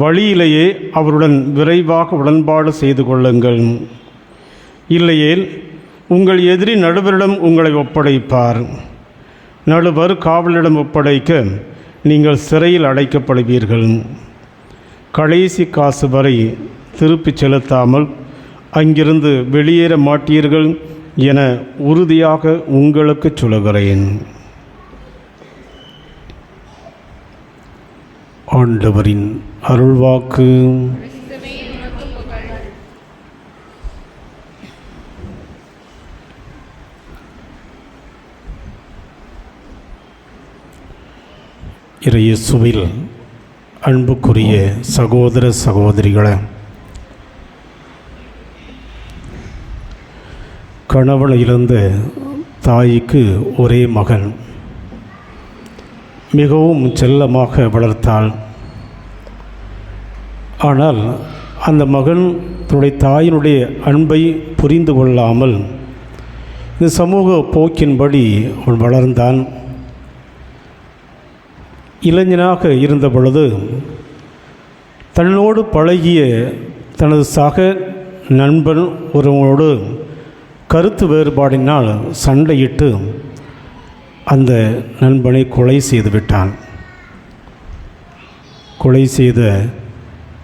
Speaker 6: வழியிலேயே அவருடன் விரைவாக உடன்பாடு செய்து கொள்ளுங்கள். இல்லையேல் உங்கள் எதிரி நடுவரிடம் உங்களை ஒப்படைப்பார். நடுவர் காவலிடம் ஒப்படைக்க நீங்கள் சிறையில் அடைக்கப்படுவீர்கள். கடைசி காசு வரை திருப்பிச் செலுத்தாமல் அங்கிருந்து வெளியேற மாட்டீர்கள் என உறுதியாக உங்களுக்கு சொல்கிறேன். ஆண்டவரின் அருள்வாக்கு. இறையேசுவில் அன்புக்குரிய சகோதர சகோதரிகளே, கணவன் இழந்த தாய்க்கு ஒரே மகன். மிகவும் செல்லமாக வளர்த்தாள். ஆனால் அந்த மகன் தன்னுடைய தாயினுடைய அன்பை புரிந்து கொள்ளாமல் இந்த சமூக போக்கின்படி அவன் வளர்ந்தான். இளைஞனாக இருந்த பொழுது தன்னோடு பழகிய தனது சக நண்பன் ஒருவனோடு கருத்து வேறுபாடினால் சண்டையிட்டு அந்த நண்பனை கொலை செய்து விட்டான். கொலை செய்த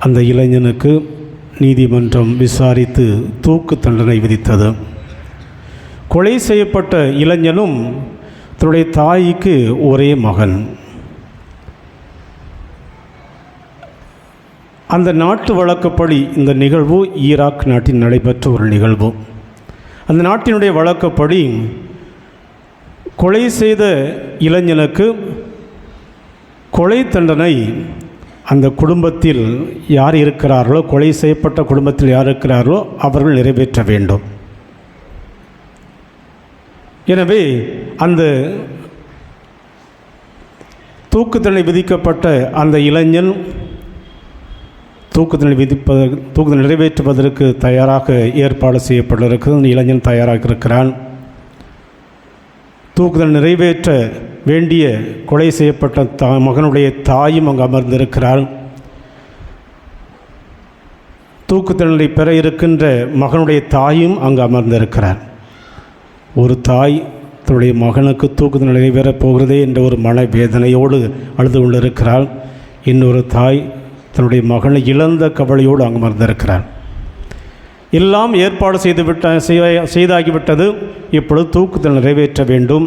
Speaker 6: அந்த இளைஞனுக்கு நீதிமன்றம் விசாரித்து தூக்கு தண்டனை விதித்தது. கொலை செய்யப்பட்ட இளைஞனும் தன்னுடைய தாய்க்கு ஒரே மகன். அந்த நாட்டு வழக்கப்படி இந்த நிகழ்வு ஈராக் நாட்டில் நடைபெற்ற ஒரு நிகழ்வு. அந்த நாட்டினுடைய வழக்கப்படி கொலை செய்த இளைஞனுக்கு கொலை தண்டனை அந்த குடும்பத்தில் யார் இருக்கிறார்களோ, கொலை செய்யப்பட்ட குடும்பத்தில் யார் இருக்கிறார்களோ அவர்கள் நிறைவேற்ற வேண்டும். எனவே அந்த தூக்கு தண்டனை விதிக்கப்பட்ட அந்த இளைஞன் தூக்கு தண்டனை நிறைவேற்றுவதற்கு தயாராக ஏற்பாடு செய்யப்பட்டிருக்கிறது. அந்த இளைஞன் தயாராக இருக்கிறான். தூக்குதல் நிறைவேற்ற வேண்டிய கொலை செய்யப்பட்ட மகனுடைய தாயும் அங்கு அமர்ந்திருக்கிறாள். தூக்கு தண்டனை பெற இருக்கின்ற மகனுடைய தாயும் அங்கு அமர்ந்திருக்கிறார். ஒரு தாய் தன்னுடைய மகனுக்கு தூக்கு தண்டனை நிறைவேறப் போகிறதே என்ற ஒரு மன வேதனையோடு அழுது கொண்டிருக்கிறாள். இன்னொரு தாய் தன்னுடைய மகனை இழந்த கவலையோடு அங்கு அமர்ந்திருக்கிறார். எல்லாம் ஏற்பாடு செய்தாகிவிட்டது. இப்பொழுது தூக்குதல் நிறைவேற்ற வேண்டும்.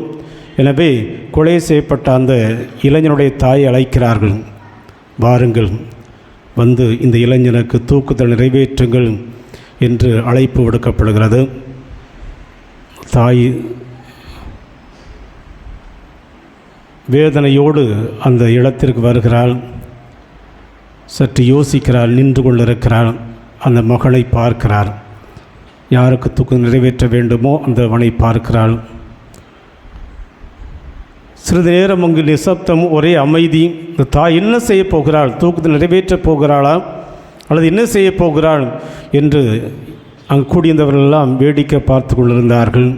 Speaker 6: எனவே கொலை செய்யப்பட்ட அந்த இளைஞனுடைய தாயை அழைக்கிறார்கள். வாருங்கள், வந்து இந்த இளைஞனுக்கு தூக்குதல் நிறைவேற்றுங்கள் என்று அழைப்பு விடுக்கப்படுகிறது. தாய் வேதனையோடு அந்த இடத்திற்கு வருகிறாள். சற்று யோசிக்கிறாள், நின்று கொண்டிருக்கிறாள். அந்த மகளை பார்க்கிறார். யாருக்கு தூக்கு நிறைவேற்ற வேண்டுமோ அந்த மகனை பார்க்கிறாள். சிறிது நேரம் அங்கு நிசப்தம், ஒரே அமைதி. இந்த தாய் என்ன செய்ய போகிறாள்? தூக்கு நிறைவேற்றப் போகிறாளா அல்லது என்ன செய்ய போகிறாள் என்று அங்கு கூடியிருந்தவர்களெல்லாம் வேடிக்கை பார்த்து கொண்டிருந்தார்கள்.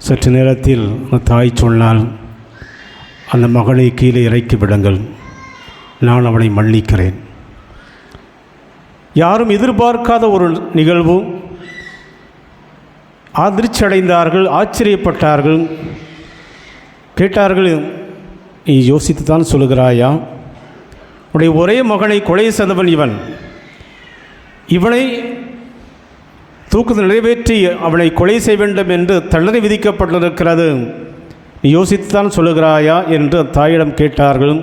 Speaker 6: சற்று நேரத்தில் அந்த தாய் சொன்னாள், அந்த மகளை கீழே இறக்கி விடுங்கள், நான் அவனை மன்னிக்கிறேன். யாரும் எதிர்பார்க்காத ஒரு நிகழ்வு. அதிர்ச்சி அடைந்தார்கள், ஆச்சரியப்பட்டார்கள். கேட்டார்கள், நீ யோசித்து தான் சொல்லுகிறாயா? உடைய ஒரே மகனை கொலை செய்தவன் இவன். இவனை தூக்குதல் நிறைவேற்றி அவனை கொலை செய்ய வேண்டும் என்று தண்டனை விதிக்கப்பட்டிருக்கிறது. நீ யோசித்துத்தான் சொல்லுகிறாயா என்று தாயிடம் கேட்டார்கள்.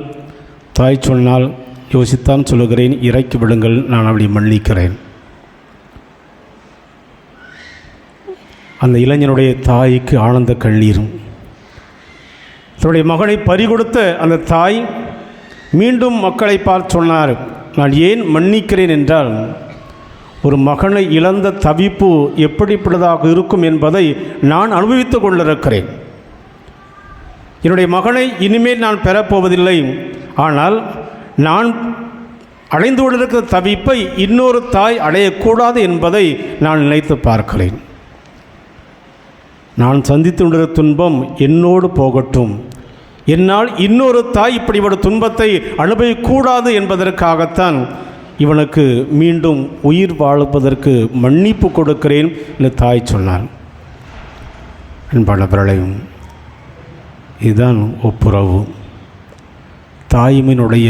Speaker 6: தாய் சொன்னால், யோசித்தான் சொல்லுகிறேன், இறக்கி விடுங்கள், நான் அவளை மன்னிக்கிறேன். அந்த இளைஞனுடைய தாய்க்கு ஆனந்த கண்ணீரும். தன்னுடைய மகனை பறிகொடுத்த அந்த தாய் மீண்டும் மக்களை பார்த்து சொன்னார், நான் ஏன் மன்னிக்கிறேன் என்றால், ஒரு மகனை இழந்த தவிப்பு எப்படிப்பட்டதாக இருக்கும் என்பதை நான் அனுபவித்து கொண்டிருக்கிறேன். என்னுடைய மகனை இனிமேல் நான் பெறப்போவதில்லை. ஆனால் நான் அடைந்து கொண்டிருக்கிற தவிப்பை இன்னொரு தாய் அடையக்கூடாது என்பதை நான் நினைத்து பார்க்கிறேன். நான் சந்தித்து கொண்டிருக்கிற துன்பம் என்னோடு போகட்டும். என்னால் இன்னொரு தாய் இப்படி ஒரு துன்பத்தை அனுபவிக்கக்கூடாது என்பதற்காகத்தான் இவனுக்கு மீண்டும் உயிர் வாழ்வதற்கு மன்னிப்பு கொடுக்கிறேன் என்று தாய் சொன்னான். அன்பானவர்களையும் இதுதான் ஒப்புரவு, தாய்மையினுடைய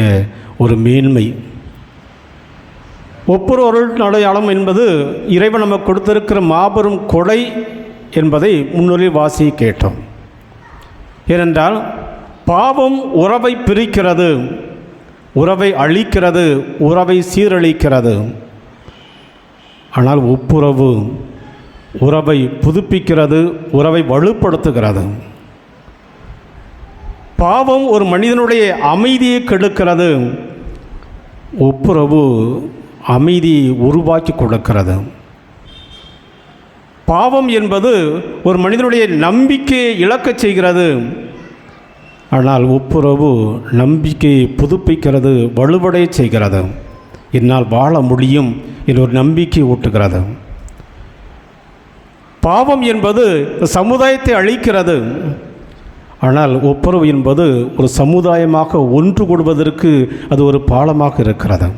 Speaker 6: ஒரு மேன்மை. ஒப்புரவு அடையாளம் என்பது இறைவன் நமக்கு கொடுத்திருக்கிற மாபெரும் கொடை என்பதை முன்னுரை வாசி கேட்டோம். ஏனென்றால் பாவம் உறவை பிரிக்கிறது, உறவை அழிக்கிறது, உறவை சீரழிக்கிறது. ஆனால் ஒப்புரவு உறவை புதுப்பிக்கிறது, உறவை வலுப்படுத்துகிறது. பாவம் ஒரு மனிதனுடைய அமைதியை கெடுக்கிறது, ஒப்புரவு அமைதியை உருவாக்கி கொடுக்கிறது. பாவம் என்பது ஒரு மனிதனுடைய நம்பிக்கையை இழக்கச் செய்கிறது. ஆனால் ஒப்புரவு நம்பிக்கையை புதுப்பிக்கிறது, வலுவடைய செய்கிறது. என்னால் வாழ முடியும் என்ற ஒரு நம்பிக்கை ஊட்டுகிறது. பாவம் என்பது சமுதாயத்தை அழிக்கிறது. ஆனால் ஒப்புரவு என்பது ஒரு சமுதாயமாக ஒன்று கூடுவதற்கு அது ஒரு பாலமாக இருக்கிறது.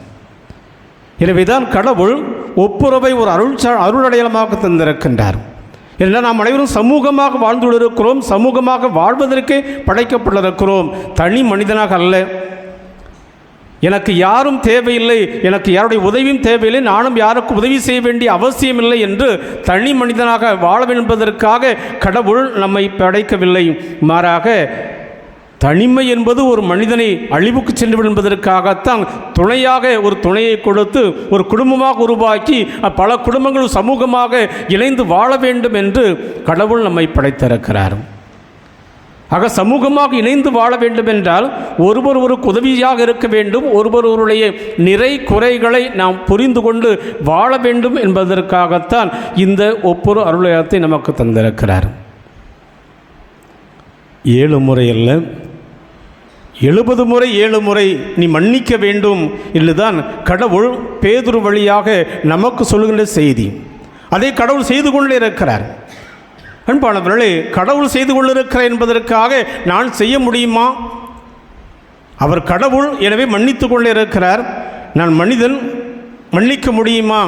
Speaker 6: எனவேதான் கடவுள் ஒப்புரவை ஒரு அருளடையாளமாக தந்திருக்கின்றார். ஏனென்றால் நாம் அனைவரும் சமூகமாக வாழ்ந்து கொண்டிருக்கிறோம், சமூகமாக வாழ்வதற்கே படைக்கப்பட்டிருக்கிறோம், தனி மனிதனாக அல்ல. எனக்கு யாரும் தேவையில்லை, எனக்கு யாருடைய உதவியும் தேவையில்லை, நானும் யாருக்கும் உதவி செய்ய வேண்டிய அவசியமில்லை என்று தனி மனிதனாக வாழ என்பதற்காக கடவுள் நம்மை படைக்கவில்லை. மாறாக தனிமை என்பது ஒரு மனிதனை அழிவுக்கு சென்று என்பதற்காகத்தான் துணையாக ஒரு துணையை கொடுத்து ஒரு குடும்பமாக உருவாக்கி பல குடும்பங்கள் சமூகமாக இணைந்து வாழ வேண்டும் என்று கடவுள் நம்மை படைத்திருக்கிறார். ஆக சமூகமாக இணைந்து வாழ வேண்டும் என்றால் ஒருவர் ஒரு உதவியாக இருக்க வேண்டும், ஒருவருடைய நிறை குறைகளை நாம் புரிந்து கொண்டு வாழ வேண்டும் என்பதற்காகத்தான் இந்த ஒப்புரவு அருளத்தை நமக்கு தந்திருக்கிறார். 7 முறை அல்ல, 70 முறை 7 முறை நீ மன்னிக்க வேண்டும் என்றுதான் கடவுள் பேதுரு வழியாக நமக்கு சொல்கின்ற செய்தி. அதை கடவுள் செய்து கொண்டே இருக்கிறார். அன்பானவர்களே, கடவுள் செய்து கொண்டிருக்கிறார் என்பதற்காக நான் செய்ய முடியுமா? அவர் கடவுள், எனவே மன்னித்து கொண்டே இருக்கிறார். நான் மனிதன், மன்னிக்க முடியுமா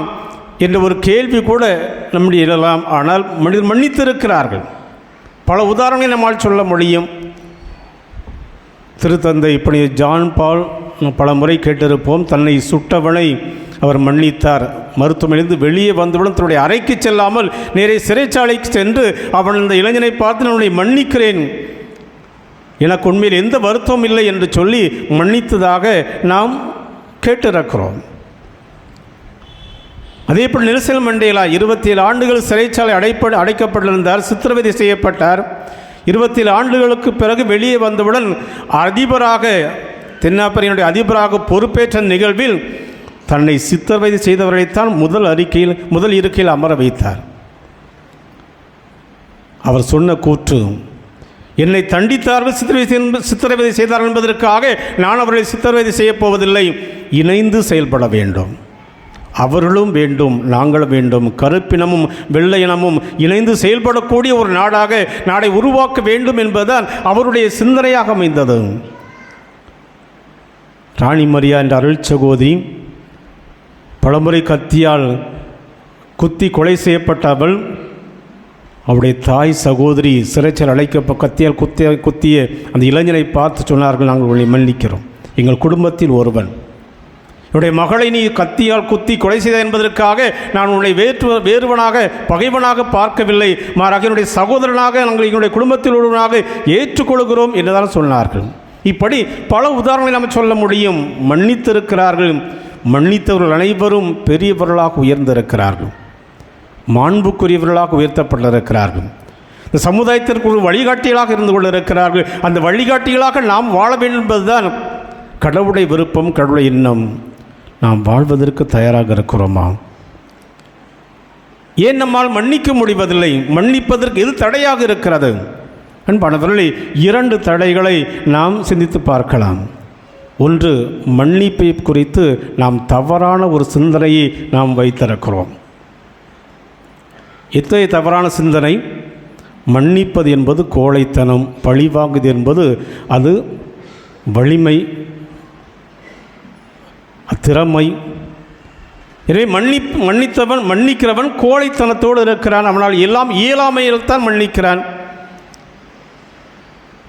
Speaker 6: என்ற ஒரு கேள்வி கூட நம்முடைய எழலாம். ஆனால் மனிதர் மன்னித்திருக்கிறார்கள். பல உதாரணங்களை நம்மால் சொல்ல முடியும். திருத்தந்தை இப்படி ஜான் பால் பல முறை கேட்டிருப்போம். தன்னை சுட்டவனை அவர் மன்னித்தார். மருத்துவமனையிலிருந்து வெளியே வந்தவுடன் தன்னுடைய அறைக்கு செல்லாமல் நேரே சிறைச்சாலைக்கு சென்று அவன் இந்த இளைஞனை பார்த்து நான் உன்னை மன்னிக்கிறேன், எனக்கு உண்மையில் எந்த வருத்தமும் இல்லை என்று சொல்லி மன்னித்ததாக நாம் கேட்டிருக்கிறோம். அதேபோல் நெல்சன் மண்டேலா 27 ஆண்டுகள் சிறைச்சாலை அடைக்கப்பட்டிருந்தார், சித்திரவதை செய்யப்பட்டார். 27 ஆண்டுகளுக்கு பிறகு வெளியே வந்தவுடன் அதிபராக, தென்னாப்பிரிக்காவுடைய அதிபராக பொறுப்பேற்ற நிகழ்வில் தன்னை சித்திரவதை செய்தவர்களைத்தான் முதல் இருக்கையில் அமர வைத்தார். அவர் சொன்ன கூற்று, என்னை தண்டித்தார்கள், சித்திரவதை செய்தார்கள் என்பதற்காக நான் அவர்களை சித்திரவதை செய்யப்போவதில்லை, இணைந்து செயல்பட வேண்டும், அவர்களும் வேண்டும், நாங்களும் வேண்டும், கருப்பினமும் வெள்ளையினமும் இணைந்து செயல்படக்கூடிய ஒரு நாடை உருவாக்க வேண்டும் என்பதுதான் அவருடைய சிந்தனையாக அமைந்தது. ராணி மரியா என்ற அருள் சகோதரி பலமுறை கத்தியால் குத்தி கொலை செய்யப்பட்ட அவள் அவருடைய தாய் சகோதரி சிறைச்சாலை கத்தியால் குத்திய அந்த இளைஞனை பார்த்து சொன்னார்கள், நாங்கள் உங்களை மன்னிக்கிறோம். எங்கள் குடும்பத்தில் ஒருவன் என்னுடைய மகளை நீ கத்தியால் குத்தி கொலை செய்த என்பதற்காக நான் உன்னை வேறுவனாக பகைவனாக பார்க்கவில்லை, மாறாக என்னுடைய சகோதரனாக நாங்கள் எங்களுடைய குடும்பத்தில் ஒருவனாக ஏற்றுக்கொள்கிறோம் என்றுதான் சொன்னார்கள். இப்படி பல உதாரணங்களை நாம் சொல்ல முடியும். மன்னித்திருக்கிறார்கள். மன்னித்தவர்கள் அனைவரும் பெரியவர்களாக உயர்ந்திருக்கிறார்கள், மாண்புக்குரியவர்களாக உயர்த்தப்பட்டிருக்கிறார்கள். இந்த சமுதாயத்திற்கு ஒரு வழிகாட்டிகளாக இருந்து கொண்டிருக்கிறார்கள். அந்த வழிகாட்டிகளாக நாம் வாழ வேண்டும் என்பதுதான் கடவுளுடைய விருப்பம், கடவுளுடைய எண்ணம். நாம் வாழ்வதற்கு தயாராக இருக்கிறோமா? ஏன் நம்மால் மன்னிக்க முடிவதில்லை? மன்னிப்பதற்கு எது தடையாக இருக்கிறது? அன்பானவர்களே, 2 தடைகளை நாம் சிந்தித்து பார்க்கலாம். ஒன்று, மன்னிப்பை குறித்து நாம் தவறான ஒரு சிந்தனையை நாம் வைத்திருக்கிறோம். எத்தகைய தவறான சிந்தனை? மன்னிப்பது என்பது கோழைத்தனம், பழிவாங்குது என்பது அது வலிமை, திறமை. எனவே மன்னிக்கிறவன் கோழைத்தனத்தோடு இருக்கிறான். அவனால் எல்லாம் இயலாமையில் தான் மன்னிக்கிறான்.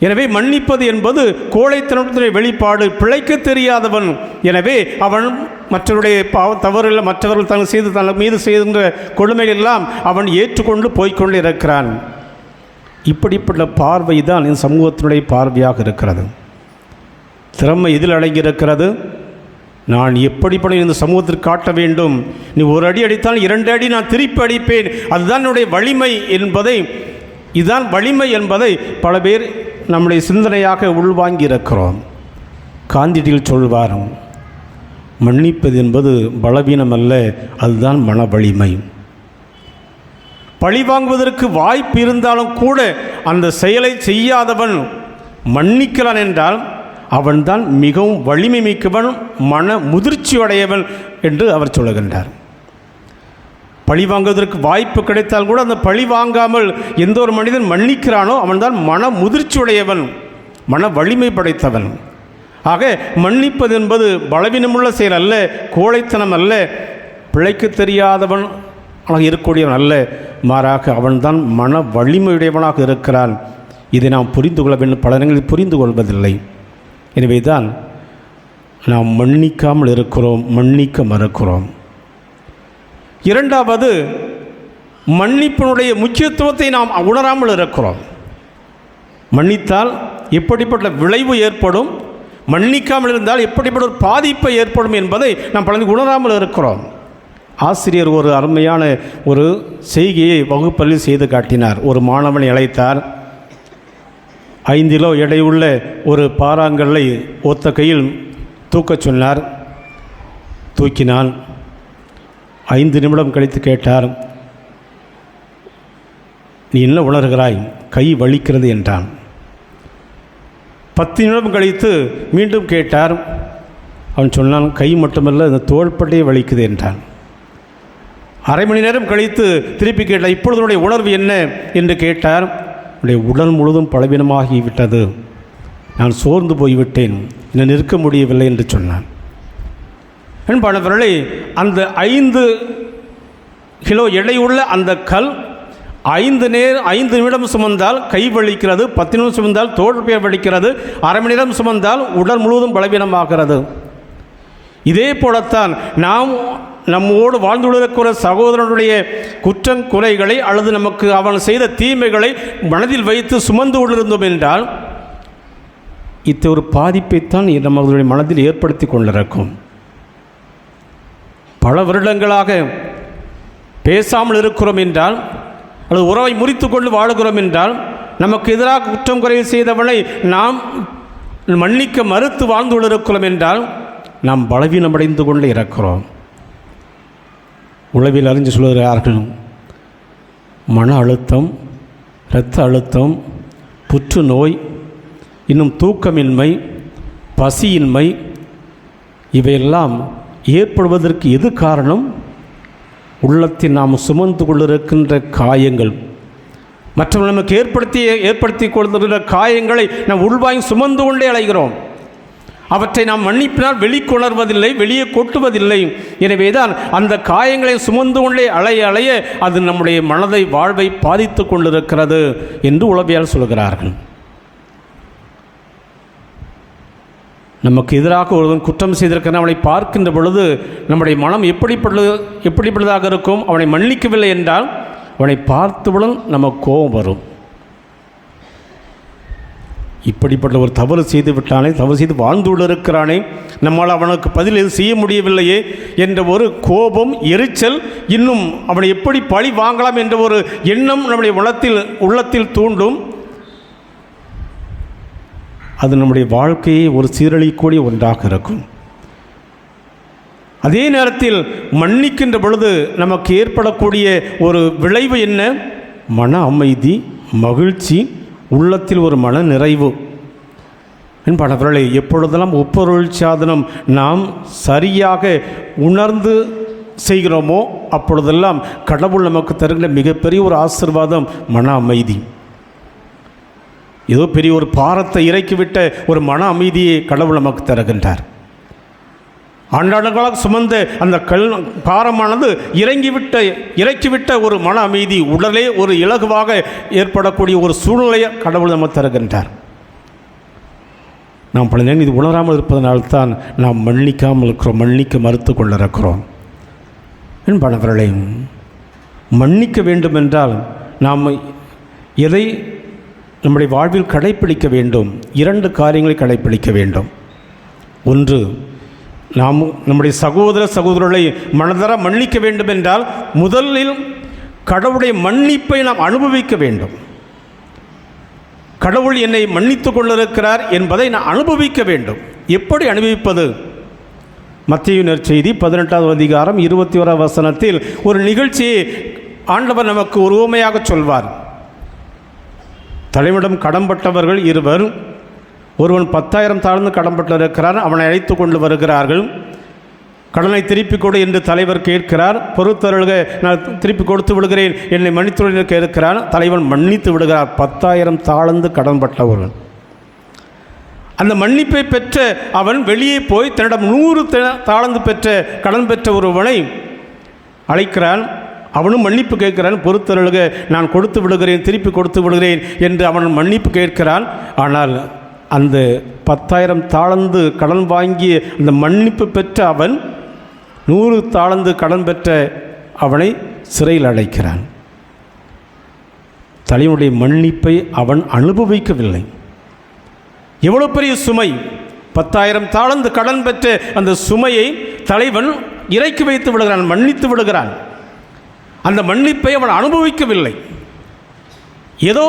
Speaker 6: எனவே மன்னிப்பது என்பது கோழைத்தனத்துடைய வெளிப்பாடு, பிழைக்க தெரியாதவன். எனவே அவன் மற்றவருடைய தவறில் மற்றவர்கள் தன் மீது செய்கின்ற கொடுமைகள் எல்லாம் அவன் ஏற்றுக்கொண்டு போய்கொண்டு இருக்கிறான். இப்படிப்பட்ட பார்வை தான் இந்த சமூகத்தினுடைய பார்வையாக இருக்கிறது. திறமை எதில் அடங்கியிருக்கிறது? நான் எப்படிப்பட்ட இந்த சமூகத்திற்கு காட்ட வேண்டும், நீ ஒரு அடி அடித்தால் 2 அடி நான் திருப்பி அடிப்பேன், அதுதான் என்னுடைய வலிமை என்பதை பல பேர் நம்முடைய சிந்தனையாக உள்வாங்கி இருக்கிறோம். காந்தியடிகள் சொல்வார், மன்னிப்பது என்பது பலவீனம் அல்ல, அதுதான் மன வலிமை. பழி வாங்குவதற்கு வாய்ப்பு இருந்தாலும் கூட அந்த செயலை செய்யாதவன் மன்னிக்கிறான் என்றால் அவன்தான் மிகவும் வலிமை மிக்கவன், மன முதிர்ச்சி அடையவன் என்று அவர் சொல்லுகின்றார். பழி வாங்குவதற்கு வாய்ப்பு கிடைத்தால் கூட அந்த பழி வாங்காமல் எந்த ஒரு மனிதன் மன்னிக்கிறானோ அவன்தான் மன முதிர்ச்சி உடையவன், மன வலிமை படைத்தவன். ஆக மன்னிப்பது என்பது பலவீனமுள்ள செயல் அல்ல, கோழைத்தனம் அல்ல, பிழைக்க தெரியாதவன் இருக்கக்கூடியவன் அல்ல, மாறாக அவன்தான் மன வலிமையுடையவனாக இருக்கிறான். இதை நாம் புரிந்து கொள்ள வேண்டும். பல நேரங்களில் புரிந்து கொள்வதில்லை. எனவே தான் நாம் மன்னிக்காமல் இருக்கிறோம், மன்னிக்க மறுக்கிறோம். 2வது, மன்னிப்பினுடைய முக்கியத்துவத்தை நாம் உணராமல் இருக்கிறோம். மன்னித்தால் எப்படிப்பட்ட விளைவு ஏற்படும், மன்னிக்காமல் இருந்தால் எப்படிப்பட்ட ஒரு பாதிப்பை ஏற்படும் என்பதை நாம் பல உணராமல் இருக்கிறோம். ஆசிரியர் ஒரு அருமையான ஒரு செய்கையை வகுப்பள்ளியில் செய்து காட்டினார். ஒரு மாணவனை அழைத்தார். 5 கிலோ எடையுள்ள ஒரு பாறாங்கல்லை ஒத்த கையில் தூக்கச் சொன்னார். தூக்கினான். 5 நிமிடம் கழித்து கேட்டார், நீ என்ன உணர்கிறாய்? கை வலிக்கிறது என்றான். 10 நிமிடம் கழித்து மீண்டும் கேட்டார். அவன் சொன்னான், கை மட்டுமல்ல, இந்த தோள்பட்டையே வலிக்குது என்றான். அரை மணி நேரம் கழித்து திருப்பி கேட்டார், இப்பொழுது உன்னுடைய உணர்வு என்ன என்று கேட்டார். என்னுடைய உடல் முழுதும் பலவீனமாகிவிட்டது, நான் சோர்ந்து போய்விட்டேன், என்னை நிற்க முடியவில்லை என்று சொன்னான். அன்பானவர்களே, அந்த 5 கிலோ எடையுள்ள அந்த கல் 5 நிமிடம் சுமந்தால் கை வலிக்கிறது, 10 நிமிடம் சுமந்தால் தோள்பட்டை வலிக்கிறது, அரை மணி நேரம் சுமந்தால் உடல் முழுவதும் பலவீனமாகிறது. இதே போலத்தான் நாம் நம்மோடு வாழ்ந்துள்ள சகோதரனுடைய குற்றங்குறைகளை அல்லது நமக்கு அவன் செய்த தீமைகளை மனதில் வைத்து சுமந்து கொண்டிருந்தோம் என்றால் இத்த ஒரு பாதிப்பைத்தான் நம்மளுடைய மனதில் ஏற்படுத்தி கொண்டிருக்கும். பல வருடங்களாக பேசாமல் இருக்கிறோம் என்றால் அல்லது உறவை முறித்து கொண்டு வாழுகிறோம் என்றால் நமக்கு எதிராக குற்றம் குறை செய்தவனை நாம் மன்னிக்க மறுத்து வாழ்ந்து கொண்டிருக்கிறோம் என்றால் நாம் பலவீனமடைந்து கொண்டு இருக்கிறோம். உளவில் அறிஞ்சு சொல்கிறார்கள், மன அழுத்தம், இரத்த அழுத்தம், புற்றுநோய், இன்னும் தூக்கமின்மை, பசியின்மை இவையெல்லாம் ஏற்படுவதற்கு எது காரணம்? உள்ளத்தில் நாம் சுமந்து கொண்டிருக்கின்ற காயங்கள், மற்றவர்கள் நமக்கு ஏற்படுத்தி கொண்டிருக்கிற காயங்களை நாம் உள்வாங்கி சுமந்து கொண்டே அலைகிறோம்.
Speaker 13: அவற்றை நாம் மன்னிப்பினால் வெளிக்கொணர்வதில்லை, வெளியே கொட்டுவதில்லை. எனவேதான் அந்த காயங்களை சுமந்து கொண்டே அலைய அது நம்முடைய மனதை, வாழ்வை பாதித்து கொண்டிருக்கிறது என்று உளவியல் சொல்கிறார்கள். நமக்கு எதிராக ஒருவன் குற்றம் செய்திருக்கிற அவனை பார்க்கின்ற பொழுது நம்முடைய மனம் எப்படிப்பட்டதாக இருக்கும்? அவனை மன்னிக்கவில்லை என்றால் அவனை பார்த்தவுடன் நமக்கு கோபம் வரும். இப்படிப்பட்ட ஒரு தவறு செய்து விட்டானே, தவறு செய்து வாழ்ந்து கொண்டிருக்கிறானே, நம்மால் அவனுக்கு பதில் எது செய்ய முடியவில்லையே என்ற ஒரு கோபம், எரிச்சல், இன்னும் அவனை எப்படி பழி வாங்கலாம் என்ற ஒரு எண்ணம் நம்முடைய உள்ளத்தில் தூண்டும். அது நம்முடைய வாழ்க்கையை ஒரு சீரழிக்கக்கூடிய ஒன்றாக இருக்கும். அதே நேரத்தில் மன்னிக்கின்ற பொழுது நமக்கு ஏற்படக்கூடிய ஒரு விளைவு என்ன? மன அமைதி, மகிழ்ச்சி, உள்ளத்தில் ஒரு மன நிறைவு. என்பவர்களை எப்பொழுதெல்லாம் ஒப்பொருள் சாதனம் நாம் சரியாக உணர்ந்து செய்கிறோமோ அப்பொழுதெல்லாம் கடவுள் நமக்கு தருகின்ற மிகப்பெரிய ஒரு ஆசீர்வாதம் மன அமைதி. ஏதோ பெரிய ஒரு பாரத்தை இறக்கிவிட்ட ஒரு மன அமைதியை கடவுள் நமக்கு தருகின்றார். ஆண்டாண்டுகளாக சுமந்த அந்த பாரமானது இறக்கிவிட்ட ஒரு மன அமைதி, உடலே ஒரு இலகுவாக ஏற்படக்கூடிய ஒரு சூழ்நிலையை கடவுள் நமக்கு தருகின்றார். நாம் பல நேரம் இது உணராமல் இருப்பதனால்தான் நாம் மன்னிக்காமல் இருக்கிறோம், மன்னிக்க மறுத்து கொண்டிருக்கிறோம். என்பவர்களை மன்னிக்க வேண்டுமென்றால் நாம் எதை நம்முடைய வாழ்வில் கடைப்பிடிக்க வேண்டும்? 2 காரியங்களை கடைப்பிடிக்க வேண்டும். ஒன்று, நாம் நம்முடைய சகோதரர்களை மனதார மன்னிக்க வேண்டும் என்றால் முதலில் கடவுளுடைய மன்னிப்பை நாம் அனுபவிக்க வேண்டும். கடவுள் என்னை மன்னித்து கொண்டிருக்கிறார் என்பதை நான் அனுபவிக்க வேண்டும். எப்படி அனுபவிப்பது? மத்தேயு நற்செய்தி 18வது அதிகாரம் 21வது வசனத்தில் ஒரு நிகழ்ச்சியை ஆண்டவர் நமக்கு ஒரு உவமையாக சொல்வார். தலைவனிடம் கடன்பட்டவர்கள் 2, ஒருவன் 10,000 தாழ்ந்து கடன்பட்டிருக்கிறார். அவனை அழைத்து கொண்டு வருகிறார்கள். கடனை திருப்பி கொடு என்று தலைவர் கேட்கிறார். பொறுத்தருள்க, நான் திருப்பி கொடுத்து விடுகிறேன், என்னை மன்னித்து கேட்கிறான். தலைவன் மன்னித்து விடுகிறார். 10,000 தாழ்ந்து கடன்பட்ட ஒருவன். அந்த மன்னிப்பை பெற்ற அவன் வெளியே போய் தன்னிடம் 100 தாழ்ந்து கடன் பெற்ற ஒருவனை அழைக்கிறான். அவனும் மன்னிப்பு கேட்கிறான். பொறுத்தருள்க, நான் கொடுத்து விடுகிறேன், திருப்பி கொடுத்து விடுகிறேன் என்று அவன் மன்னிப்பு கேட்கிறான். ஆனால் அந்த 10,000 தாழ்ந்து கடன் வாங்கிய அந்த மன்னிப்பு பெற்ற அவன் 100 தாழ்ந்து கடன் பெற்ற அவனை சிறையில் அடைக்கிறான். தலைவனுடைய மன்னிப்பை அவன் அனுபவிக்கவில்லை. எவ்வளவு பெரிய சுமை! 10,000 தாழ்ந்து கடன் பெற்ற அந்த சுமையை தலைவன் இறக்கி வைத்து விடுகிறான், மன்னித்து விடுகிறான். அந்த மன்னிப்பை அவன் அனுபவிக்கவில்லை. ஏதோ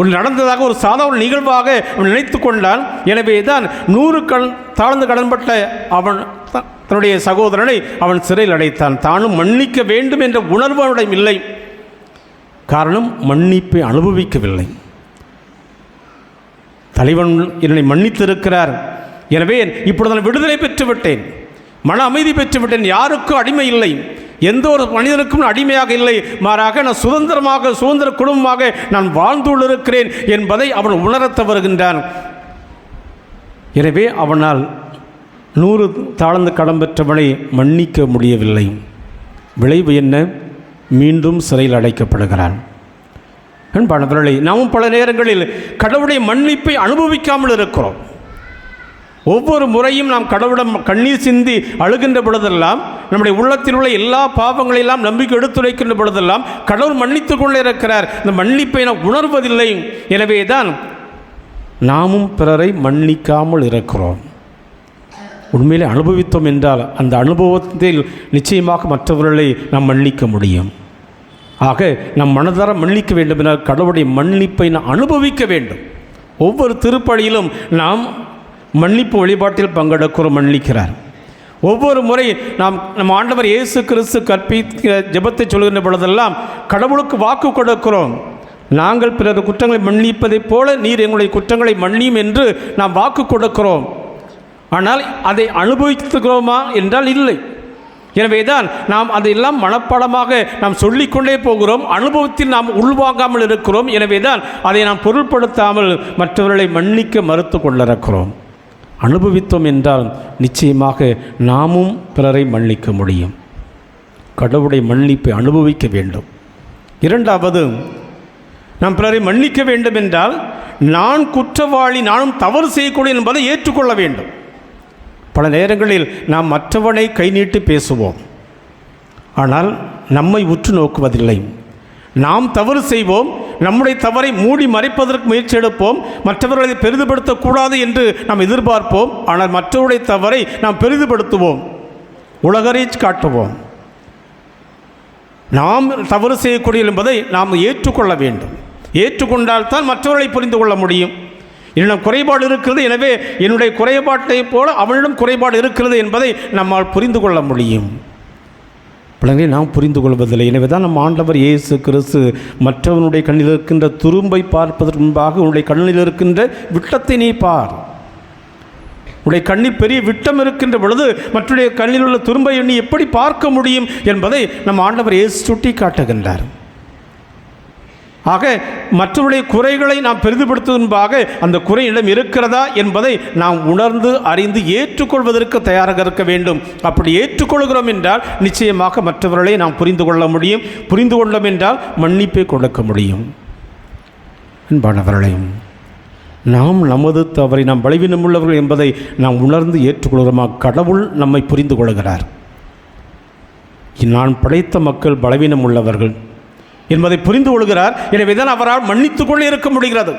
Speaker 13: ஒரு நடந்ததாக, ஒரு சாதாரண நிகழ்வாக அவன் நினைத்து கொண்டான். எனவே தான் 100 தாழ்ந்து கடன்பட்ட அவன் தன்னுடைய சகோதரனை அவன் சிறையில் அடைத்தான். தானும் மன்னிக்க வேண்டும் என்ற உணர்வு அவனிடம் இல்லை. காரணம், மன்னிப்பை அனுபவிக்கவில்லை. தலைவன் என்னை மன்னித்திருக்கிறார், எனவே இப்பொழுது நான் விடுதலை பெற்றுவிட்டேன், மன அமைதி பெற்றுவிட்டேன், யாருக்கும் அடிமை இல்லை, எந்த ஒரு மனிதனுக்கும் அடிமையாக இல்லை, மாறாக நான் சுதந்திர குடும்பமாக நான் வாழ்ந்துள்ளிருக்கிறேன் என்பதை அவன் உணரத் வருகின்றான். எனவே அவனால் 100 தாழ்ந்து கடன் பெற்றவனை மன்னிக்க முடியவில்லை. விளைவு என்ன? மீண்டும் சிறையில் அடைக்கப்படுகிறான். அன்பானவர்களே, நாமும் பல நேரங்களில் கடவுளுடைய மன்னிப்பை அனுபவிக்காமல் இருக்கிறோம். ஒவ்வொரு முறையும் நாம் கடவுளிடம் கண்ணீர் சிந்தி அழுகின்ற பொழுதெல்லாம், நம்முடைய உள்ளத்தில் உள்ள எல்லா பாவங்களெல்லாம் நம்பிக்கை எடுத்துரைக்கின்ற பொழுதெல்லாம் கடவுள் மன்னித்து கொண்டே இருக்கிறார். இந்த மன்னிப்பை நாம் உணர்வதில்லை. எனவே தான் நாமும் பிறரை மன்னிக்காமல் இருக்கிறோம். உண்மையிலே அனுபவித்தோம் என்றால் அந்த அனுபவத்தில் நிச்சயமாக மற்றவர்களை நாம் மன்னிக்க முடியும். ஆக நம் மனதார மன்னிக்க வேண்டும் என்றால் கடவுளுடைய மன்னிப்பை நாம் அனுபவிக்க வேண்டும். ஒவ்வொரு திருப்பலியிலும் நாம் மன்னிப்பு வழிபாட்டில் பங்கெடுக்கிறோம், மன்னிக்கிறார். ஒவ்வொரு முறை நம் ஆண்டவர் இயேசு கிறிஸ்து கற்பித்த ஜெபத்தை சொல்கின்ற பொழுதெல்லாம் கடவுளுக்கு வாக்கு கொடுக்கிறோம். நாங்கள் பிறர் குற்றங்களை மன்னிப்பதைப் போல நீர் எங்களுடைய குற்றங்களை மன்னியும் என்று நாம் வாக்கு கொடுக்கிறோம். ஆனால் அதை அனுபவித்துக்கிறோமா என்றால் இல்லை. எனவே தான் நாம் அதையெல்லாம் மனப்பாடமாக நாம் சொல்லிக்கொண்டே போகிறோம், அனுபவத்தில் நாம் உள்வாங்காமல் இருக்கிறோம். எனவே தான் அதை நாம் பொருட்படுத்தாமல் மற்றவர்களை மன்னிக்க மறுத்து கொண்டிருக்கிறோம். அனுபவித்தோம் என்றால் நிச்சயமாக நாமும் பிறரை மன்னிக்க முடியும். கடவுளுடைய மன்னிப்பை அனுபவிக்க வேண்டும். இரண்டாவது, நாம் பிறரை மன்னிக்க வேண்டும் என்றால் நான் குற்றவாளி, நானும் தவறு செய்யக்கூடிய என்பதை ஏற்றுக்கொள்ள வேண்டும். பல நேரங்களில் நாம் மற்றவனை கை நீட்டி பேசுவோம், ஆனால் நம்மை உற்று நோக்குவதில்லை. நாம் தவறு செய்வோம், நம்முடைய தவறை மூடி மறைப்பதற்கு முயற்சி எடுப்போம், மற்றவர்களை பெரிதுபடுத்தக்கூடாது என்று நாம் எதிர்பார்ப்போம். ஆனால் மற்றவருடைய தவறை நாம் பெரிதுபடுத்துவோம், உலகரீச் காட்டுவோம். நாம் தவறு செய்யக்கூடிய என்பதை நாம் ஏற்றுக்கொள்ள வேண்டும். ஏற்றுக்கொண்டால்தான் மற்றவர்களை புரிந்து கொள்ள முடியும். என்னிடம் குறைபாடு இருக்கிறது, எனவே என்னுடைய குறைபாட்டை போல அவனிடம் குறைபாடு இருக்கிறது என்பதை நம்மால் புரிந்து கொள்ள முடியும். பிள்ளைகளை நாம் புரிந்து கொள்வதில்லை. எனவே தான் நம் ஆண்டவர் இயேசு கிறிஸ்து மற்றவனுடைய கண்ணில் இருக்கின்ற துரும்பை பார்ப்பதற்கு முன்பாக உன்னுடைய கண்ணில் இருக்கின்ற விட்டத்தை நீ பார். உடைய கண்ணில் பெரிய விட்டம் இருக்கின்ற பொழுது மற்றவருடைய கண்ணில் உள்ள துரும்பை எண்ணி எப்படி பார்க்க முடியும் என்பதை நம் ஆண்டவர் இயேசு சுட்டி காட்டுகின்றார். ஆக மற்றவருடைய குறைகளை நாம் பெரிதுபடுத்துவதற்காக அந்த குறையிடம் இருக்கிறதா என்பதை நாம் உணர்ந்து அறிந்து ஏற்றுக்கொள்வதற்கு தயாராக இருக்க வேண்டும். அப்படி ஏற்றுக்கொள்கிறோம் என்றால் நிச்சயமாக மற்றவர்களை நாம் புரிந்து கொள்ள முடியும். புரிந்து கொண்டோம் என்றால் மன்னிப்பை கொடுக்க முடியும். அன்பானவர்களையும் நாம் நமது தவறை நாம் பலவீனம் உள்ளவர்கள் என்பதை நாம் உணர்ந்து ஏற்றுக்கொள்கிறோமா? கடவுள் நம்மை புரிந்து கொள்கிறார். நான் படைத்த மக்கள் பலவீனம் உள்ளவர்கள் என்பதை புரிந்து கொள்கிறார். எனவே தான் அவரால் மன்னித்துக் கொண்டே இருக்க முடிகிறது.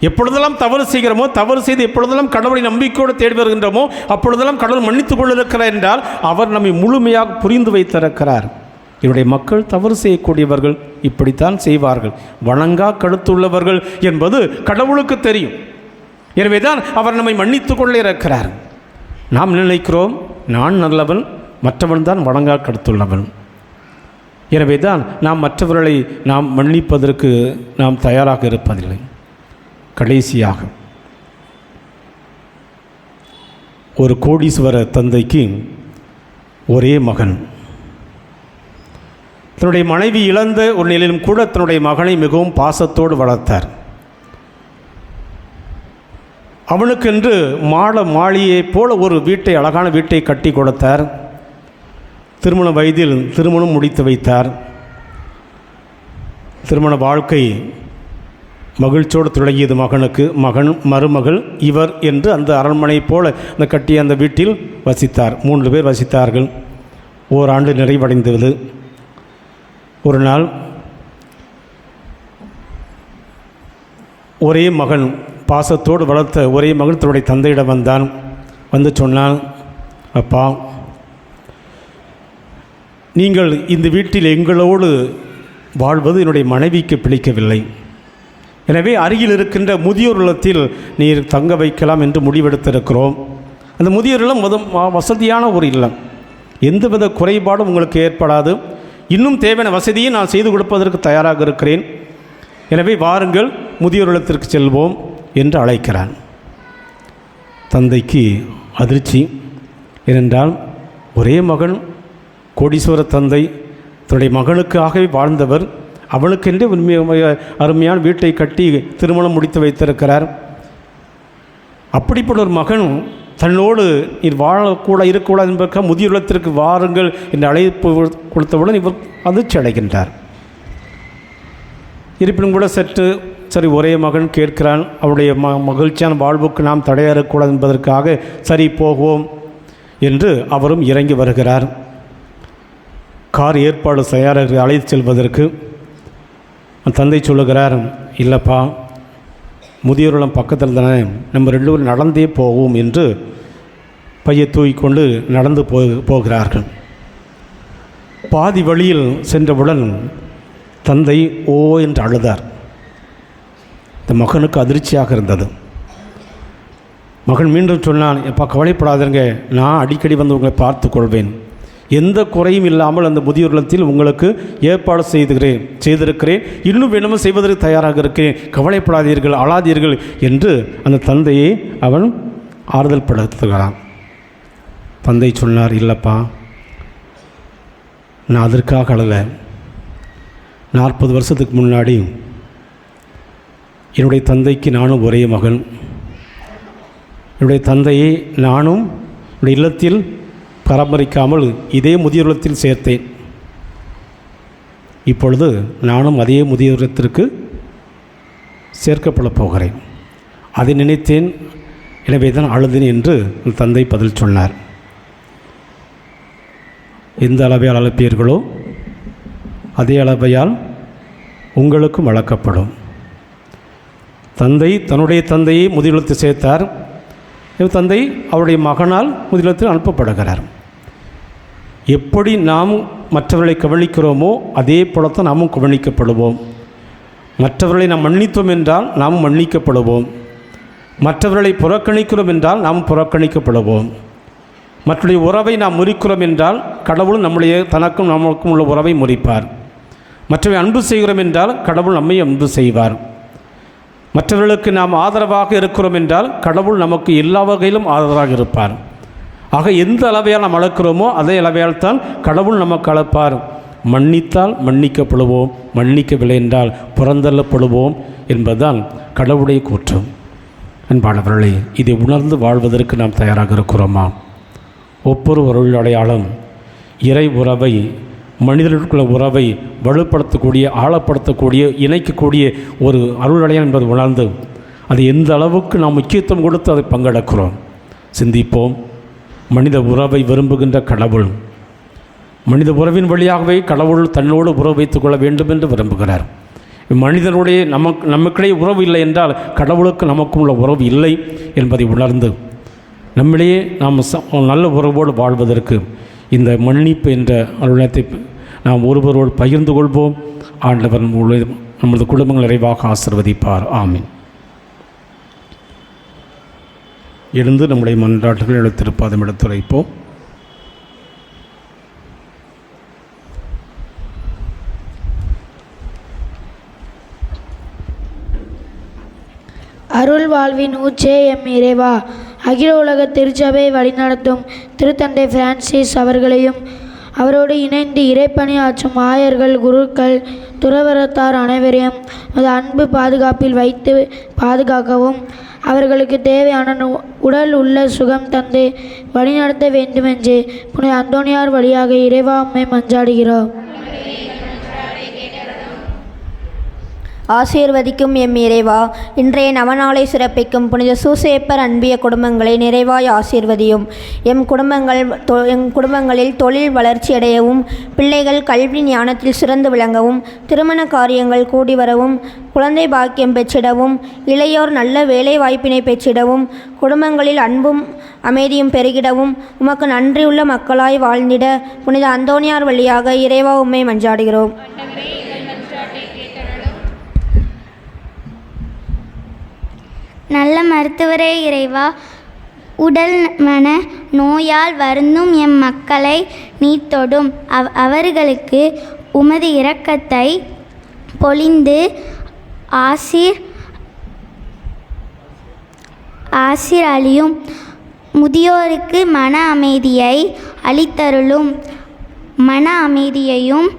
Speaker 13: எப்பொழுதெல்லாம் தவறு செய்கிறோமோ, தவறு செய்து எப்பொழுதெல்லாம் கடவுளை நம்பிக்கையோடு தேடி வருகின்றோமோ அப்பொழுதெல்லாம் கடவுள் மன்னித்துக் கொண்டிருக்கிறார் என்றால் அவர் நம்மை முழுமையாக புரிந்து வைத்திருக்கிறார். இவருடைய மக்கள் தவறு செய்யக்கூடியவர்கள், இப்படித்தான் செய்வார்கள், வணங்கா கழுத்துள்ளவர்கள் என்பது கடவுளுக்கு தெரியும். எனவே தான் அவர் நம்மை மன்னித்துக் கொண்டே இருக்கிறார். நாம் நினைக்கிறோம் நான் நல்லவன், மற்றவன் தான் வணங்கா கழுத்துள்ளவன். எனவே தான் நாம் மற்றவர்களை நாம் மன்னிப்பதற்கு நாம் தயாராக இருப்பதில்லை. கடைசியாக ஒரு கோடீஸ்வர தந்தைக்கு ஒரே மகன். தன்னுடைய மனைவி இழந்த ஒரு நிலையிலும் கூட தன்னுடைய மகனை மிகவும் பாசத்தோடு வளர்த்தார். அவனுக்கென்று மாளிகையைப் போல ஒரு வீட்டை, அழகான வீட்டை கட்டி கொடுத்தார். திருமண வயதில் திருமணம் முடித்து வைத்தார். திருமண வாழ்க்கை மகிழ்ச்சியோடு தொடங்கியது மகனுக்கு. மருமகள் இவர் என்று அந்த அரண்மனை போல அந்த கட்டிய அந்த வீட்டில் வசித்தார். 3 பேர் வசித்தார்கள். ஓராண்டு நிறைவடைந்தது. ஒரு நாள் ஒரே மகன், பாசத்தோடு வளர்த்த ஒரே மகன் தன்னுடைய தந்தையிடம் வந்தான். வந்து சொன்னான், அப்பா, நீங்கள் இந்த வீட்டில் எங்களோடு வாழ்வது என்னுடைய மனைவிக்கு பிடிக்கவில்லை. எனவே அருகில் இருக்கின்ற முதியோர் இல்லத்தில் நீர் தங்க வைக்கலாம் என்று முடிவெடுத்திருக்கிறோம். அந்த முதியோர் இல்லம் வசதியான ஒரு இல்லம், எந்தவித குறைபாடும் உங்களுக்கு ஏற்படாது. இன்னும் தேவையான வசதியை நான் செய்து கொடுப்பதற்கு தயாராக இருக்கிறேன். எனவே வாருங்கள், முதியோர் இல்லத்திற்கு செல்வோம் என்று அழைக்கிறான். தந்தைக்கு அதிர்ச்சி. ஏனென்றால் ஒரே மகன், கோடீஸ்வர தந்தை, தன்னுடைய மகனுக்காகவே வாழ்ந்தவர், அவனுக்கென்றே அருமையான வீட்டை கட்டி திருமணம் முடித்து வைத்திருக்கிறார். அப்படிப்பட்ட ஒரு மகன் தன்னோடு நீர் வாழக்கூட இருக்கக்கூடாது என்பதற்காக முதியோர் இல்லத்திற்கு வாருங்கள் என்று அழைப்பு கொடுத்தவுடன் இவர் அதிர்ச்சி அடைகின்றார். இருப்பினும் கூட சரி ஒரே மகன் கேட்கிறான். அவருடைய மகிழ்ச்சியான வாழ்வுக்கு நாம் தடையாக இருக்கக்கூடாது என்பதற்காக சரி போவோம் என்று அவரும் இறங்கி வருகிறார். கார் ஏற்பாடு தயாராக அழைத்து செல்வதற்கு தந்தை சொல்லுகிறார், இல்லைப்பா, முதியோர்களும் பக்கத்தில் தானே, நம்ம 2 பேரும் நடந்தே போவோம் என்று பையை தூக்கிக்கொண்டு நடந்து போகிறார்கள். பாதி வழியில் சென்றவுடன் தந்தை ஓ என்று அழுதார். இந்த மகனுக்கு அதிர்ச்சியாக இருந்தது. மகன் மீண்டும் சொன்னான், எப்பா கவலைப்படாதீங்க, நான் அடிக்கடி வந்து உங்களை பார்த்து கொள்வேன், எந்த குறையும் இல்லாமல் அந்த முதியோர் இல்லத்தில் உங்களுக்கு ஏற்பாடு செய்திருக்கிறேன், இன்னும் வேணுமோ செய்வதற்கு தயாராக இருக்கிறேன், கவலைப்படாதீர்கள், அழாதீர்கள் என்று அந்த தந்தையை அவன் ஆறுதல் படுத்துகிறான். தந்தை சொன்னார், இல்லைப்பா, நான் அதற்காக அழலை. 40 வருஷத்துக்கு முன்னாடி என்னுடைய தந்தைக்கு நானும் ஒரே மகன். என்னுடைய தந்தையை நானும் என்னுடைய இல்லத்தில் பராமரிக்காமல் இதே முதியோர் இல்லத்தில் சேர்த்தேன். இப்பொழுது நானும் அதே முதியோர் இல்லத்திற்கு சேர்க்கப்படப் போகிறேன். அதை நினைத்தேன், எனவே தான் அழுதேன் என்று என் தந்தை பதில் சொன்னார். எந்த அளவையால் அழைப்பீர்களோ அதே அளவையால் உங்களுக்கும் வளர்க்கப்படும். தந்தை தன்னுடைய தந்தையை முதியோரத்தில் சேர்த்தார். தந்தை அவருடைய மகனால் முதியோரத்தில் அனுப்பப்படுகிறார். எப்படி நாம் மற்றவர்களை கவனிக்கிறோமோ அதே போலத்தான் நாமும் கவனிக்கப்படுவோம். மற்றவர்களை நாம் மன்னித்தோம் என்றால் நாம் மன்னிக்கப்படுவோம். மற்றவர்களை புறக்கணிக்கிறோம் என்றால் நாம் புறக்கணிக்கப்படுவோம். மற்றவருடைய உறவை நாம் முறிக்கிறோம் என்றால் கடவுள் நம்முடைய தனக்கும் நமக்கும் உள்ள உறவை முறிப்பார். மற்றவை அன்பு செய்கிறோம் என்றால் கடவுள் நம்மை அன்பு செய்வார். மற்றவர்களுக்கு நாம் ஆதரவாக இருக்கிறோம் என்றால் கடவுள் நமக்கு எல்லா வகையிலும் ஆதரவாக இருப்பார். ஆக எந்த அளவையால் நாம் அளக்கிறோமோ அதே அளவையால் தான் கடவுள் நமக்கு அளப்பார். மன்னித்தால் மன்னிக்கப்படுவோம், மன்னிக்கவில்லை என்றால் புறந்தள்ளப்படுவோம் என்பதுதான் கடவுளுடைய கூற்று. அன்பானவர்களே, இதை உணர்ந்து வாழ்வதற்கு நாம் தயாராக இருக்கிறோமா? ஒவ்வொரு அருள் அடையாளம் இறை உறவை, மனிதர்களுக்குள்ள உறவை வலுப்படுத்தக்கூடிய, ஆழப்படுத்தக்கூடிய, இணைக்கக்கூடிய ஒரு அருள் அடையாளம் என்பது உணர்ந்து அது எந்த அளவுக்கு நாம் முக்கியத்துவம் கொடுத்து அதை பங்கெடுக்கிறோம் சிந்திப்போம். மனித உறவை விரும்புகின்ற கடவுள் மனித உறவின் வழியாகவே கடவுள் தன்னோடு உறவு வைத்துக் கொள்ள வேண்டும் என்று விரும்புகிறார். மனிதனுடைய நமக்கிடையே உறவு இல்லை என்றால் கடவுளுக்கு நமக்கும் உள்ள உறவு இல்லை என்பதை உணர்ந்து நம்மிடையே நாம் நல்ல உறவோடு வாழ்வதற்கு இந்த மன்னிப்பு என்ற அருளத்தை நாம் ஒருவரோடு பகிர்ந்து கொள்வோம். ஆண்டவர் நமது குடும்பங்கள் நிறைவாக ஆசீர்வதிப்பார். ஆமீன். எழுந்து நம்முடைய மன்றாட்டுகள் எழுத்திருப்பாதம் எடுத்துரைப்போம்.
Speaker 9: அருள் வாழ்வின் ஊச்சே எம் இறைவா, அகில உலக திருச்சபை வழிநடத்தும் திருத்தந்தை பிரான்சிஸ் அவர்களையும் அவரோடு இணைந்து இறைப்பணி ஆற்றும் ஆயர்கள், குருக்கள், துறவரத்தார் அனைவரையும் அன்பு பாதுகாப்பில் வைத்து பாதுகாக்கவும் அவர்களுக்கு தேவையான உடல் உள்ள சுகம் தந்து வழிநடத்த வேண்டுமென்று புனித அந்தோணியார் வழியாக இறைவா உம்மை மன்றாடுகிறோம்.
Speaker 8: ஆசீர்வதிக்கும் எம் இறைவா, இன்றைய நவநாளை சிறப்பிக்கும் புனித சூசேப்பர் அன்பிய குடும்பங்களை நிறைவாய் ஆசீர்வதியும். எம் குடும்பங்களில் தொழில் வளர்ச்சியடையவும், பிள்ளைகள் கல்வி ஞானத்தில் சிறந்து விளங்கவும், திருமண காரியங்கள் கூடி வரவும், குழந்தை பாக்கியம் பெற்றிடவும், இளையோர் நல்ல வேலை வாய்ப்பினை பெற்றிடவும், குடும்பங்களில் அன்பும் அமைதியும் பெருகிடவும் உமக்கு நன்றியுள்ள மக்களாய் வாழ்ந்திட புனித அந்தோணியார் வழியாக இறைவா உம்மை மன்றாடுகிறோம்.
Speaker 14: நல்ல மருத்துவரே இறைவா, உடல் மன நோயால் வருந்தும் எம் மக்களை நீர் தொடும். அவர்களுக்கு உமது இரக்கத்தை பொழிந்து ஆசீர் அளியும். முதியோருக்கு மன அமைதியை அளித்தருளும். மன அமைதியையும்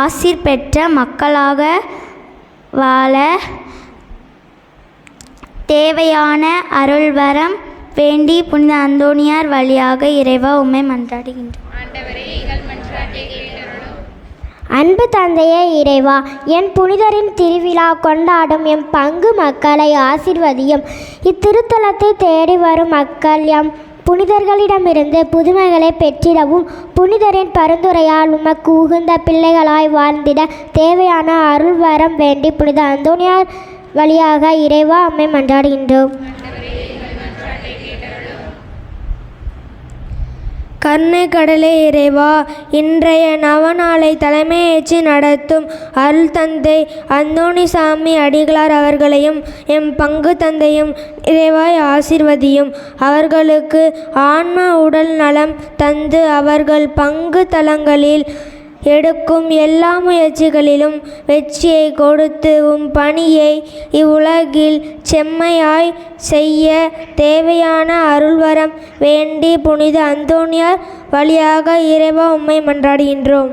Speaker 14: ஆசீர் பெற்ற மக்களாக வாழ தேவையான அருள்வரம் வேண்டி புனித அந்தோணியார் வழியாக இறைவா உம்மை மன்றாடுகின்றோம்.
Speaker 15: அன்பு தந்தையே இறைவா, என் புனிதரின் திருவிழா கொண்டாடும் எம் பங்கு மக்களை ஆசீர்வதியும். இத்திருத்தலத்தை தேடி வரும் மக்கள் எம் புனிதர்களிடமிருந்து புதுமைகளை பெற்றிடவும், புனிதரின் பரிந்துரையால் உமக்கு உகுந்த பிள்ளைகளாய் வாழ்ந்திட தேவையான அருள்வரம் வேண்டி புனித அந்தோணியார் வழியாக இறைவா உம்மை மன்றாடுகின்றோம்.
Speaker 16: கருணை கடலே இறைவா, இன்றைய நவநாளை தலைமையேற்று நடத்தும் அருள் தந்தை அந்தோணிசாமி அடிகளார் அவர்களையும் எம் பங்கு தந்தையும் இறைவாய் ஆசீர்வதியும். அவர்களுக்கு ஆன்ம உடல் நலம் தந்து அவர்கள் பங்கு தலங்களில் எடுக்கும் எல்லா முயற்சிகளிலும் வெற்றியை கொடுத்து உம் பணியை இவ்வுலகில் செம்மையாய் செய்ய தேவையான அருள்வரம் வேண்டி புனித அந்தோணியார் வழியாக இறைவா உம்மை மன்றாடுகின்றோம்.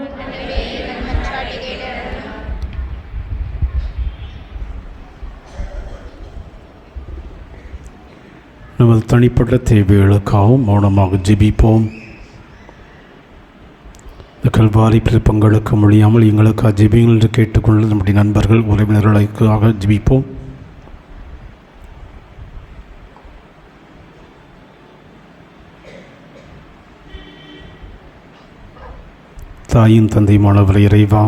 Speaker 6: நமது தனிப்பட்ட தேவைகளுக்காகவும் மௌனமாக ஜெபிப்போம். இந்த கல்வாரிப்பில் பங்கெடுக்க முடியாமல் எங்களுக்கு ஜெபிங்கள் என்று கேட்டுக்கொண்டு நம்முடைய நண்பர்கள் உறவினர்களுக்காக ஜெபிப்போம். தாயும் தந்தையுமானவர் இறைவா,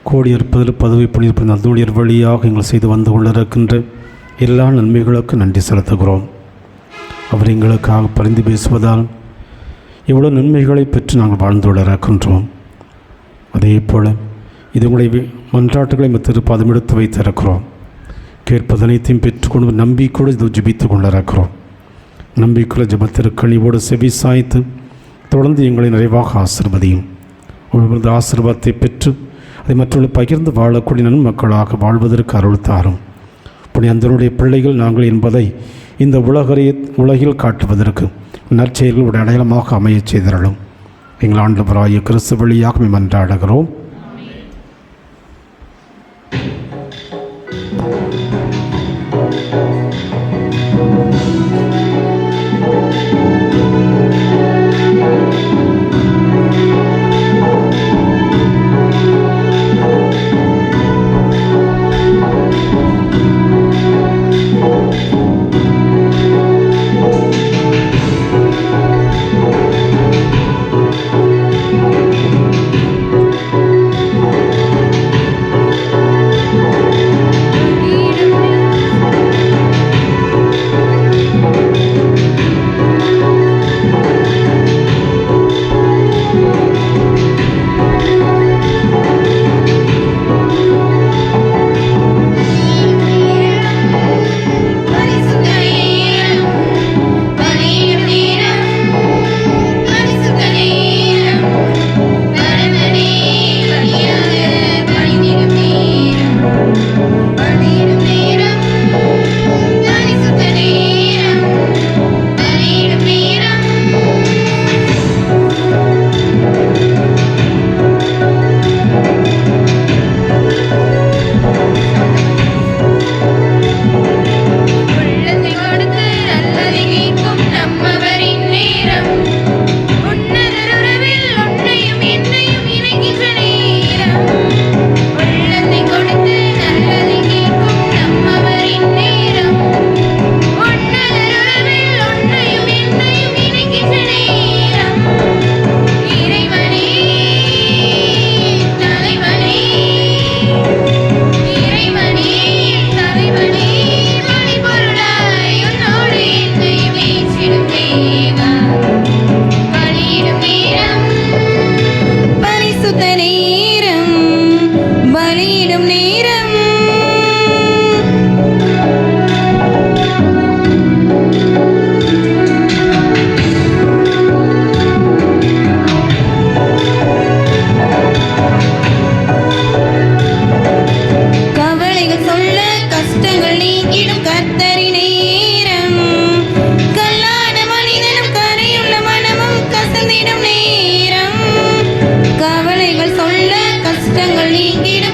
Speaker 6: கோடியிருப்பதில் பதவி பணியிருப்பதில் அந்தோணியர் வழியாக எங்கள் செய்து வந்து கொண்டிருக்கின்ற எல்லா நன்மைகளுக்கும் நன்றி செலுத்துகிறோம். அவர் எங்களுக்காக பரிந்து பேசுவதால் இவ்வளோ நன்மைகளை பெற்று நாங்கள் வாழ்ந்து கொண்டிருக்கின்றோம். அதே போல் இது உங்களுடைய மன்றாட்டுகளை திருப்பாதம் எடுத்து வைத்திருக்கிறோம். கேட்பதனைத்தையும் பெற்றுக்கொண்டு நம்பிக்கையோடு இது ஜெபித்து கொண்டிருக்கிறோம். நம்பிக்கையுள்ள ஜெபத்திற்கனிவோடு செவி சாய்த்து தொடர்ந்து எங்களை நிறைவாக ஆசீர்வதியும். உங்களது ஆசீர்வாதத்தை பெற்று அதை மற்றவர்கள் பகிர்ந்து வாழக்கூடிய நன்மக்களாக வாழ்வதற்கு அருள் தாரும். அப்படி அந்தனுடைய பிள்ளைகள் நாங்கள் என்பதை இந்த உலகில் காட்டுவதற்கு நற்செயல்களுடைய அடையாளமாக அமையச் செய்தரலும். எங்கள் ஆண்டவராகிய கிறிஸ்து வழியாக மன்றாடுகிறோம்.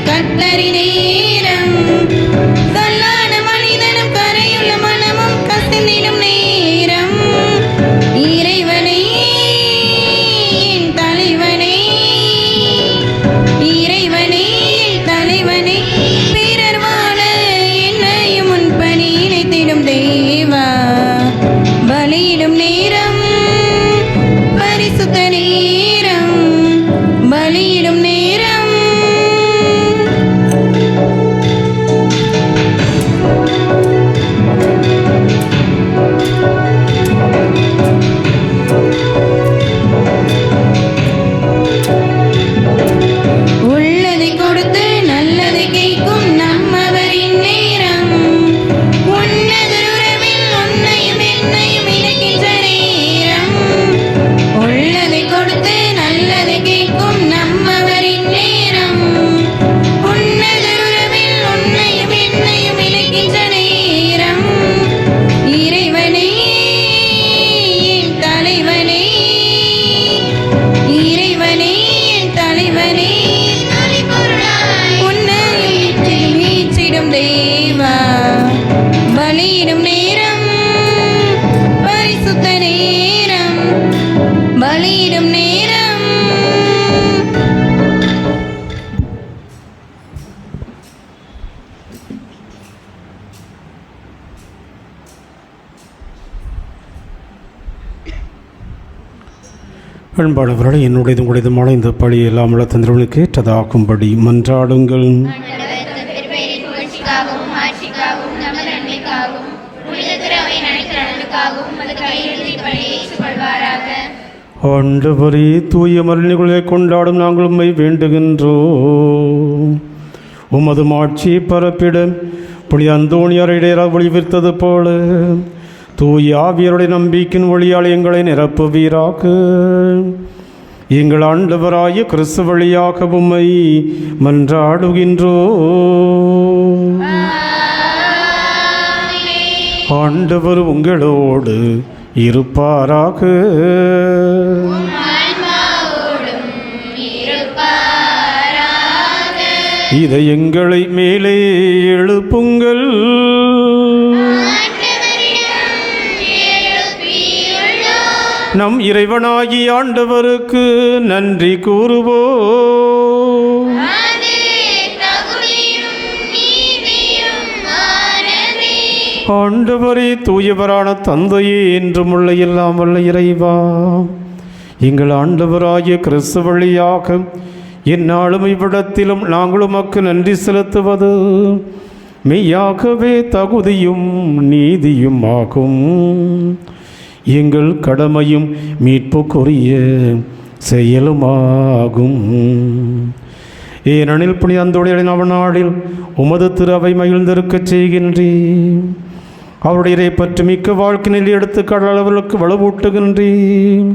Speaker 1: கர்த்தரினை
Speaker 6: அன்பானவர்களே, என்னுடையது உடையதுமான இந்த பழி எல்லாமுள்ள தந்திரவனுக்கு ஏற்றதாக்கும்படி மன்றாடுங்கள். ஆண்டவரே, தூய மரணிகளை கொண்டாடும் நாங்கள் உம்மை வேண்டுகின்றோம். உமது மாட்சியை பரப்பிட புனித அந்தோணியார் இடையராக ஒளிவித்தது போல தூய ஆவியருடைய நம்பிக்கையின் ஒளியால் எங்களை நிரப்புவீராக. எங்கள் ஆண்டவராய கிறிஸ்து வழியாக உம்மை மன்றாடுகின்றோம். ஆண்டவர் உங்களோடு இருப்பாராக. இதை எங்களை மேலே எழுப்புங்கள். நம் இறைவனாகிய ஆண்டவருக்கு நன்றி கூறுவோம். ஆண்டவரே, தூயவரான தந்தையே, என்றும் உள்ள எல்லாம் வல்ல இறைவா, எங்கள் ஆண்டவராகிய கிறிஸ்து வழியாக எந்நாளும் இவ்விடத்திலும் நாங்கள் உமக்கு நன்றி செலுத்துவது மெய்யாகவே தகுதியும் நீதியும் ஆகும். எங்கள் கடமையும் மீட்புக்குரிய செயலுமாகும். ஏனெனில் புனித அந்தோணியாரின் அவநாளில் உமது திரு அவை மகிழ்ந்திருக்கச் செய்கின்றேன். அவருடைய இறை பற்றி மிக்க வாழ்க்கையில் எடுத்துக்காட்டு அளவுகளுக்கு வலுவூட்டுகின்றேன்.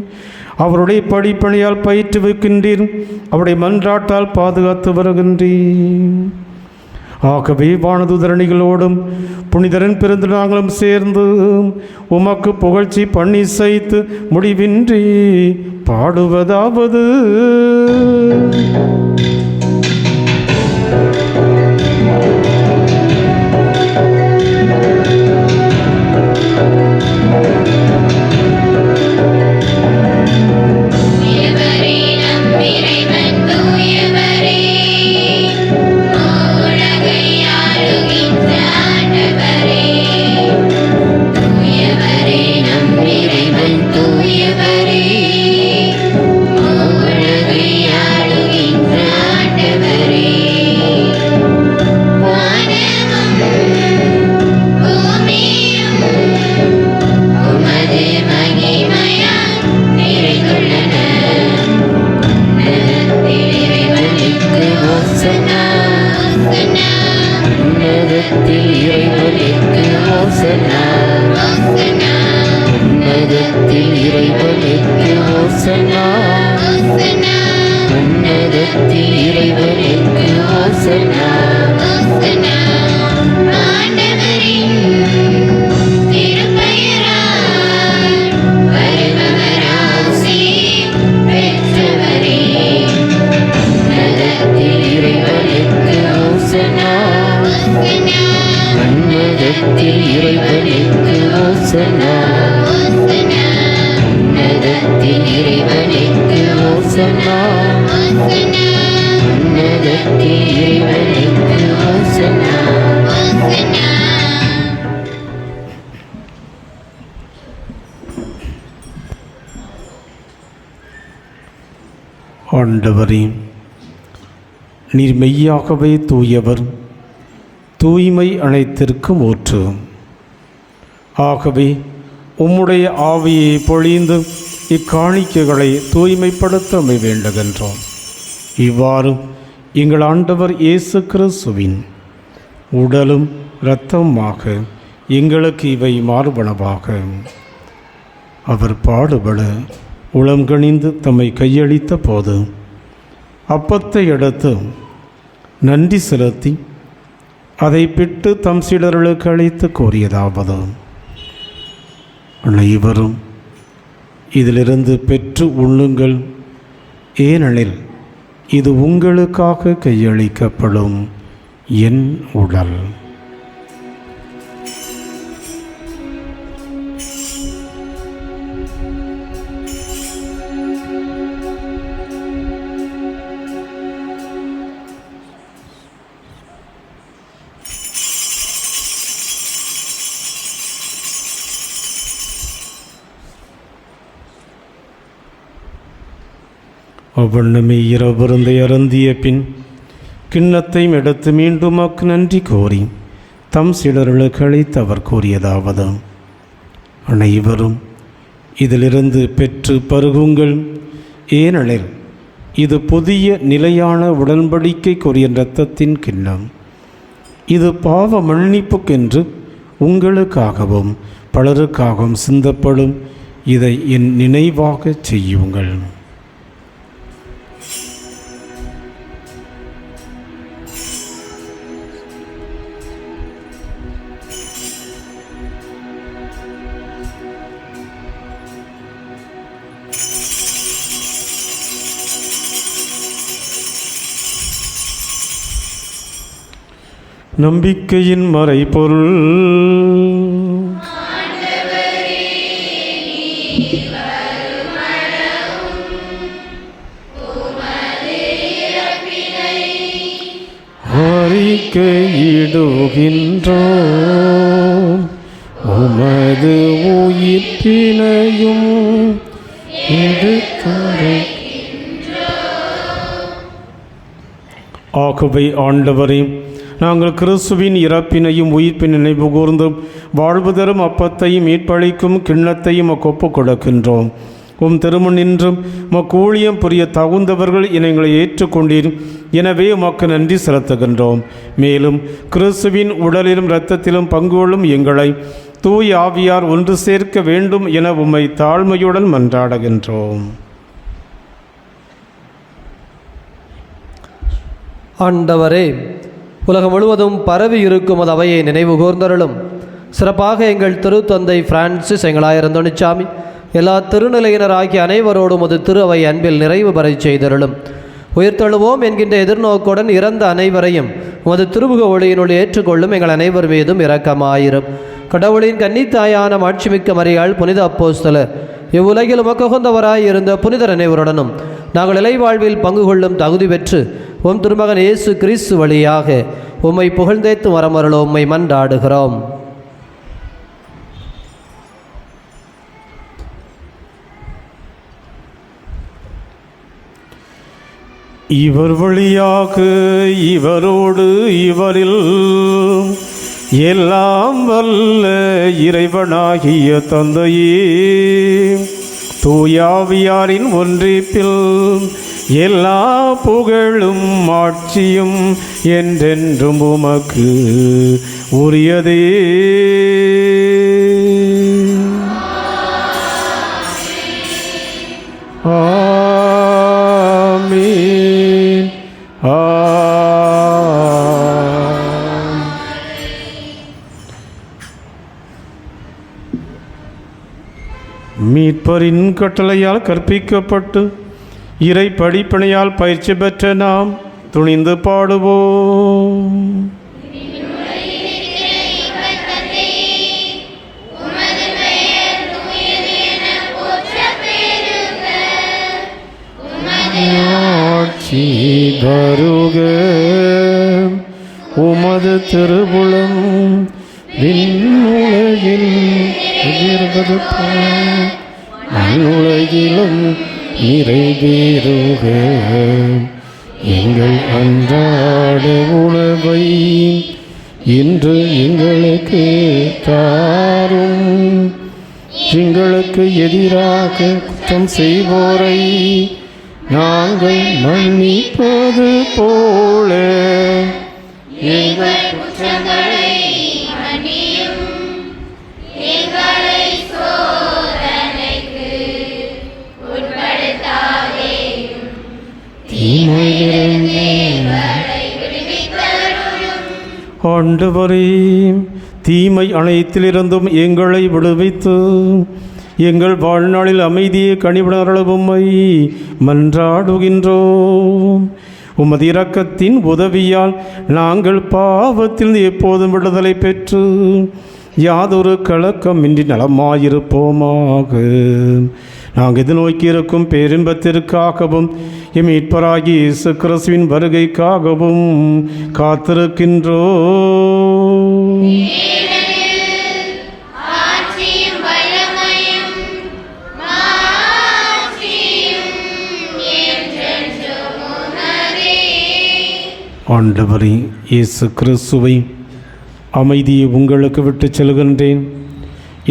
Speaker 6: அவருடைய படிப்பணியால் பயிற்றுவிக்கின்றீர். அவருடைய மன்றாட்டால் பாதுகாத்து வருகின்றேன். ஆகவே வானதுதரணிகளோடும் புனிதரின் பிறந்து நாங்களும் சேர்ந்து உமக்கு புகழ்ச்சி பண்ணி சைத்து முடிவின்றி பாடுவதாவது: ஆண்டவரே, நீர் மெய்யாகவே தூயவர், தூய்மை அனைத்திற்கும் ஊற்று. ஆகவே உம்முடைய ஆவியை பொழிந்து இக்காணிக்கைகளை தூய்மைப்படுத்த வேண்டுகின்றோம். இவ்வாறு எங்கள் ஆண்டவர் இயேசு கிறிஸ்துவின் உடலும் இரத்தமாக எங்களுக்கு இவை மாறுபனவாக. அவர் பாடுபட உளம் கனிந்து தம்மை கையளித்த போது அப்பத்தை எடுத்து நன்றி செலுத்தி அதை பிட்டு தம் சீடர்களுக்கு அளித்து கூறியதாவது: அனைவரும் இதிலிருந்து பெற்று உண்ணுங்கள், ஏனெனில் இது உங்களுக்காக கையளிக்கப்படும் என் உடல். அவ்வண்ணமே இரவிருந்தை அருந்திய பின் கிண்ணத்தையும் எடுத்து மீண்டும் நன்றி கோரி தம் சீடர்களுக்கு அழைத்து அவர் கூறியதாவது: அனைவரும் இதிலிருந்து பெற்று பருகுங்கள், ஏனெனில் இது புதிய நிலையான உடன்படிக்கைக்குரிய இரத்தத்தின் கிண்ணம். இது பாவ மன்னிப்புக்கென்று உங்களுக்காகவும் பலருக்காகவும் சிந்தப்படும். இதை என் நினைவாக செய்யுங்கள். நம்பிக்கையின் மறைபொருள். அறிக்கையிடுகின்றோம் உமது உயிர்ப்பினையும் ஆகவே ஆண்டவரே, நாங்கள் கிறிஸ்துவின் இறப்பினையும் உயிர்ப்பின் நினைவு கூர்ந்தும் வாழ்வு தரும் அப்பத்தையும் மீட்பளிக்கும் கிண்ணத்தையும் ஒப்புக் கொடுக்கின்றோம். திருமுன்னின்றும் ஊழியம் புரிய தகுந்தவர்கள் எங்களை ஏற்றுக்கொண்டீர். எனவே உமக்கு நன்றி செலுத்துகின்றோம். மேலும் கிறிஸ்துவின் உடலிலும் இரத்தத்திலும் பங்கு கொள்ளும் எங்களை தூய் ஆவியார் ஒன்று சேர்க்க வேண்டும் என உம்மை தாழ்மையுடன் மன்றாடுகின்றோம்.
Speaker 5: ஆண்டவரே, உலகம் முழுவதும் பரவி இருக்கும் அது அவையை நினைவு கூர்ந்தருளும். சிறப்பாக எங்கள் திருத்தந்தை பிரான்சிஸ், எங்களாயர் அந்தோணிசாமி, எல்லா திருநிலையினராகிய அனைவரோடும் அது திரு அவை அன்பில் நிறைவு பெற செய்தருளும். உயிர்த்தெழுவோம் என்கின்ற எதிர்நோக்குடன் இறந்த அனைவரையும் உமது திருமுக ஒளியினுள் ஏற்றுக்கொள்ளும் எங்கள் அனைவர் மீதும் இரக்கமாயிரும். கடவுளின் கன்னித்தாயான மாட்சிமிக்க மரியாள், புனித அப்போஸ்தலர், இவ்வுலகில் உமக்குகந்தவராய் இருந்த புனிதர் அனைவருடனும் நாங்கள் இலைவாழ்வில் பங்கு கொள்ளும் தகுதி பெற்று உம் திருமகன் இயேசு கிறிஸ்து வழியாக உம்மை புகழ்ந்தேத்து வரமருளோ உம்மை மன்றாடுகிறோம்.
Speaker 6: இவர் வழியாக இவரோடு இவரில் எல்லாம் வல்ல இறைவனாகிய தந்தையே, தூயாவியாரின் ஒன்றிப்பில் எல்லா புகழும் ஆட்சியும் என்றென்றும் உமக்கு உரியதே. ஆமென். மீட்பரின் கட்டளையால் கற்பிக்கப்பட்டு இறை படிப்பனையால் பயிற்சி பெற்ற நாம் துணிந்து பாடுவோம். ஆட்சி வருக, உமது திருவுளம் விண்ணுலகில் உயர்வது போல் மண்ணுலகிலும் நிறைவேறுக. எங்கள் அன்றாட உணவை இன்று எங்களுக்கு தாரும். எங்களுக்கு எதிராக குற்றம் செய்வோரை நாங்கள் மன்னிப்பது போல எங்கள் குற்றங்களை மன்னியும். எங்களை சோதனைக்கு உட்படுத்தாதேயும், தீமையிலிருந்து எங்களை விடுவித்தருளும். ஆண்டவரே, தீமை அனைத்திலிருந்தும் எங்களை விடுவித்து எங்கள் வாழ்நாளில் அமைதியை கனிவுணர்வு உம்மை மன்றாடுகின்றோம். உமது இரக்கத்தின் உதவியால் நாங்கள் பாவத்தில் எப்போதும் விடுதலை பெற்று யாதொரு கலக்கமின்றி நலமாயிருப்போமாக. நாங்கள் எதிர்நோக்கி இருக்கும் பேரின்பத்திற்காகவும் எம் மீட்பராகிய இயேசு கிறிஸ்துவின் வருகைக்காகவும் காத்திருக்கின்றோம். ஆண்டவரே இயேசு கிறிஸ்துவை அமைதியை உங்களுக்கு விட்டுச் செல்கின்றேன்,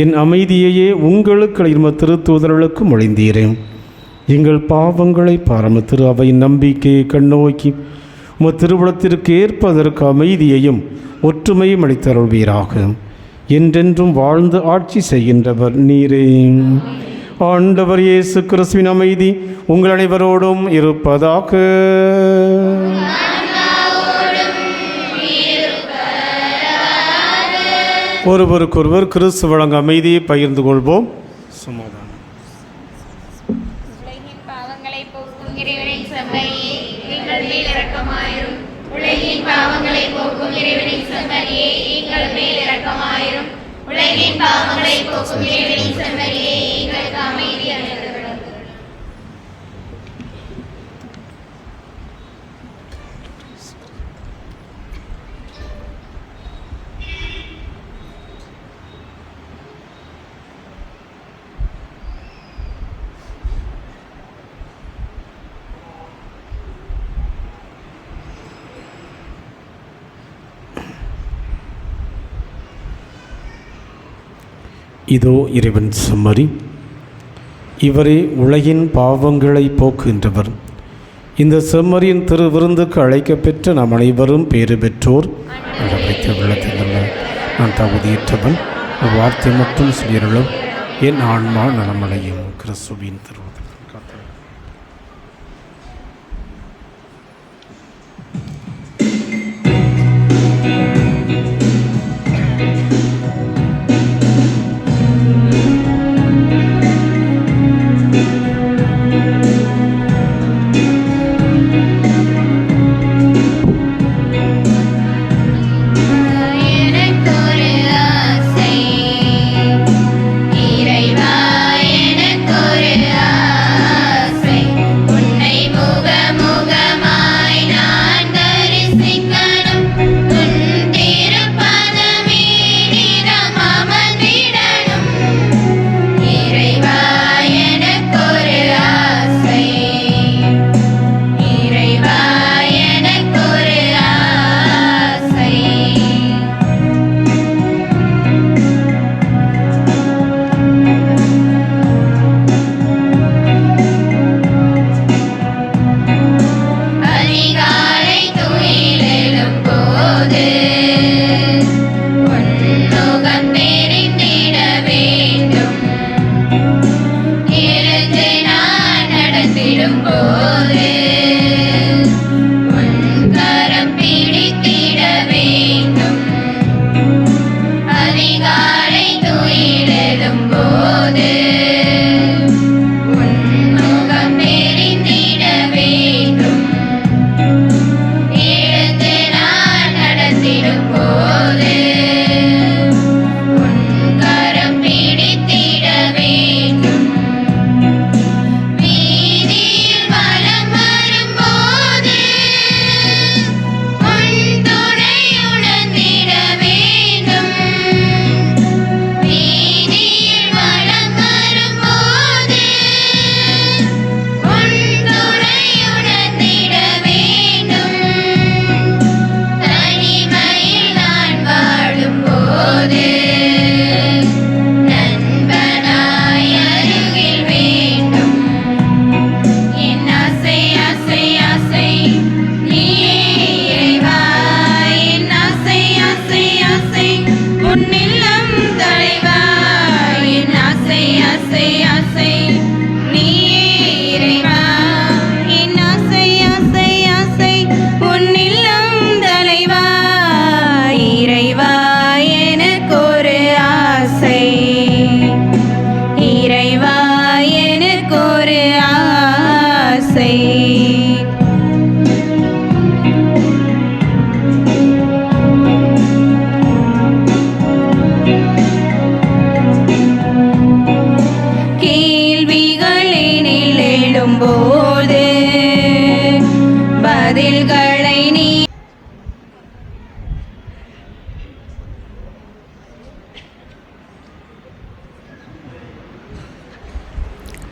Speaker 6: என் அமைதியையே உங்களுக்கு இரும திருத்தூதர்களுக்கு மொழிந்தீரேன். எங்கள் பாவங்களை பாரம திரு அவையின் நம்பிக்கையை கண்ணோக்கி உமது திருவுளத்திற்கு ஏற்பதற்கு அமைதியையும் ஒற்றுமையும் அளித்தருள்வீராக. என்றென்றும் வாழ்ந்து ஆட்சி செய்கின்றவர் நீரே. ஆண்டவர் இயேசு கிறிஸ்துவின் அமைதி உங்கள் அனைவரோடும் இருப்பதாக. ஒருவருக்கொருவர் கிறிஸ்து வழங்க அமைதியை பகிர்ந்து கொள்வோம். சமாதானம்.
Speaker 2: உலகின் பாவங்களை போக்கும் இறைவனின் செம்மறியே, எங்கள் மேல் இரக்கமாயிரும். உலகின் பாவங்களை போக்கும் இறைவனின் செம்மறியே, எங்கள் மேல் இரக்கமாயிரும். உலகின் பாவங்களை போக்கும் இறைவனின் செம்மறியே, எங்களுக்கு அமைதி அளித்தருளும்.
Speaker 6: இதோ இறைவன் செம்மறி, இவரே உலகின் பாவங்களை போக்குகின்றவர். இந்த செம்மறியின் திரு விருந்துக்கு அழைக்கப்பெற்ற நாம் அனைவரும் பேறு பெற்றோர். நான் தகுதியற்றவன், வார்த்தை மட்டும் சொல்லியருளும், என் ஆன்மா நலமடையும். கிறிஸ்துவின் திரு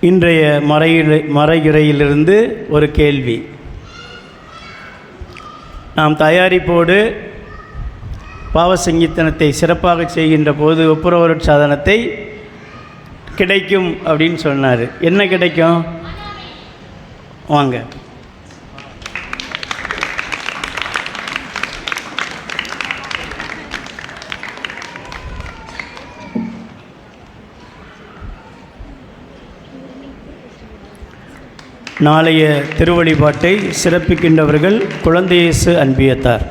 Speaker 3: இன்றைய மறையுறையிலிருந்து ஒரு கேள்வி. நாம் தயாரிப்போடு பாவ சங்கீர்த்தனத்தை சிறப்பாக செய்கின்ற போது ஒப்புரவருட் சாதனத்தை கிடைக்கும் அப்படின்னு சொன்னார். என்ன கிடைக்கும்? வாங்க. நாளைய திருவழிபாட்டை சிறப்பிக்கின்றவர்கள் குழந்தை இயேசு அன்பியத்தார்.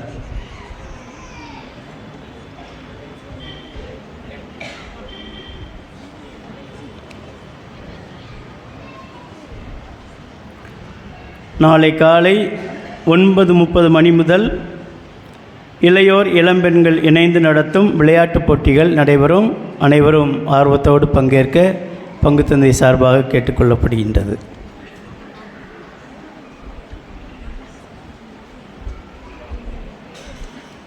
Speaker 3: நாளை காலை 9:30 மணி முதல் இளையோர் இளம்பெண்கள் இணைந்து நடத்தும் விளையாட்டுப் போட்டிகள் நடைபெறும். அனைவரும் ஆர்வத்தோடு பங்கேற்க பங்குத்தந்தை சார்பாக கேட்டுக்கொள்ளப்படுகின்றது.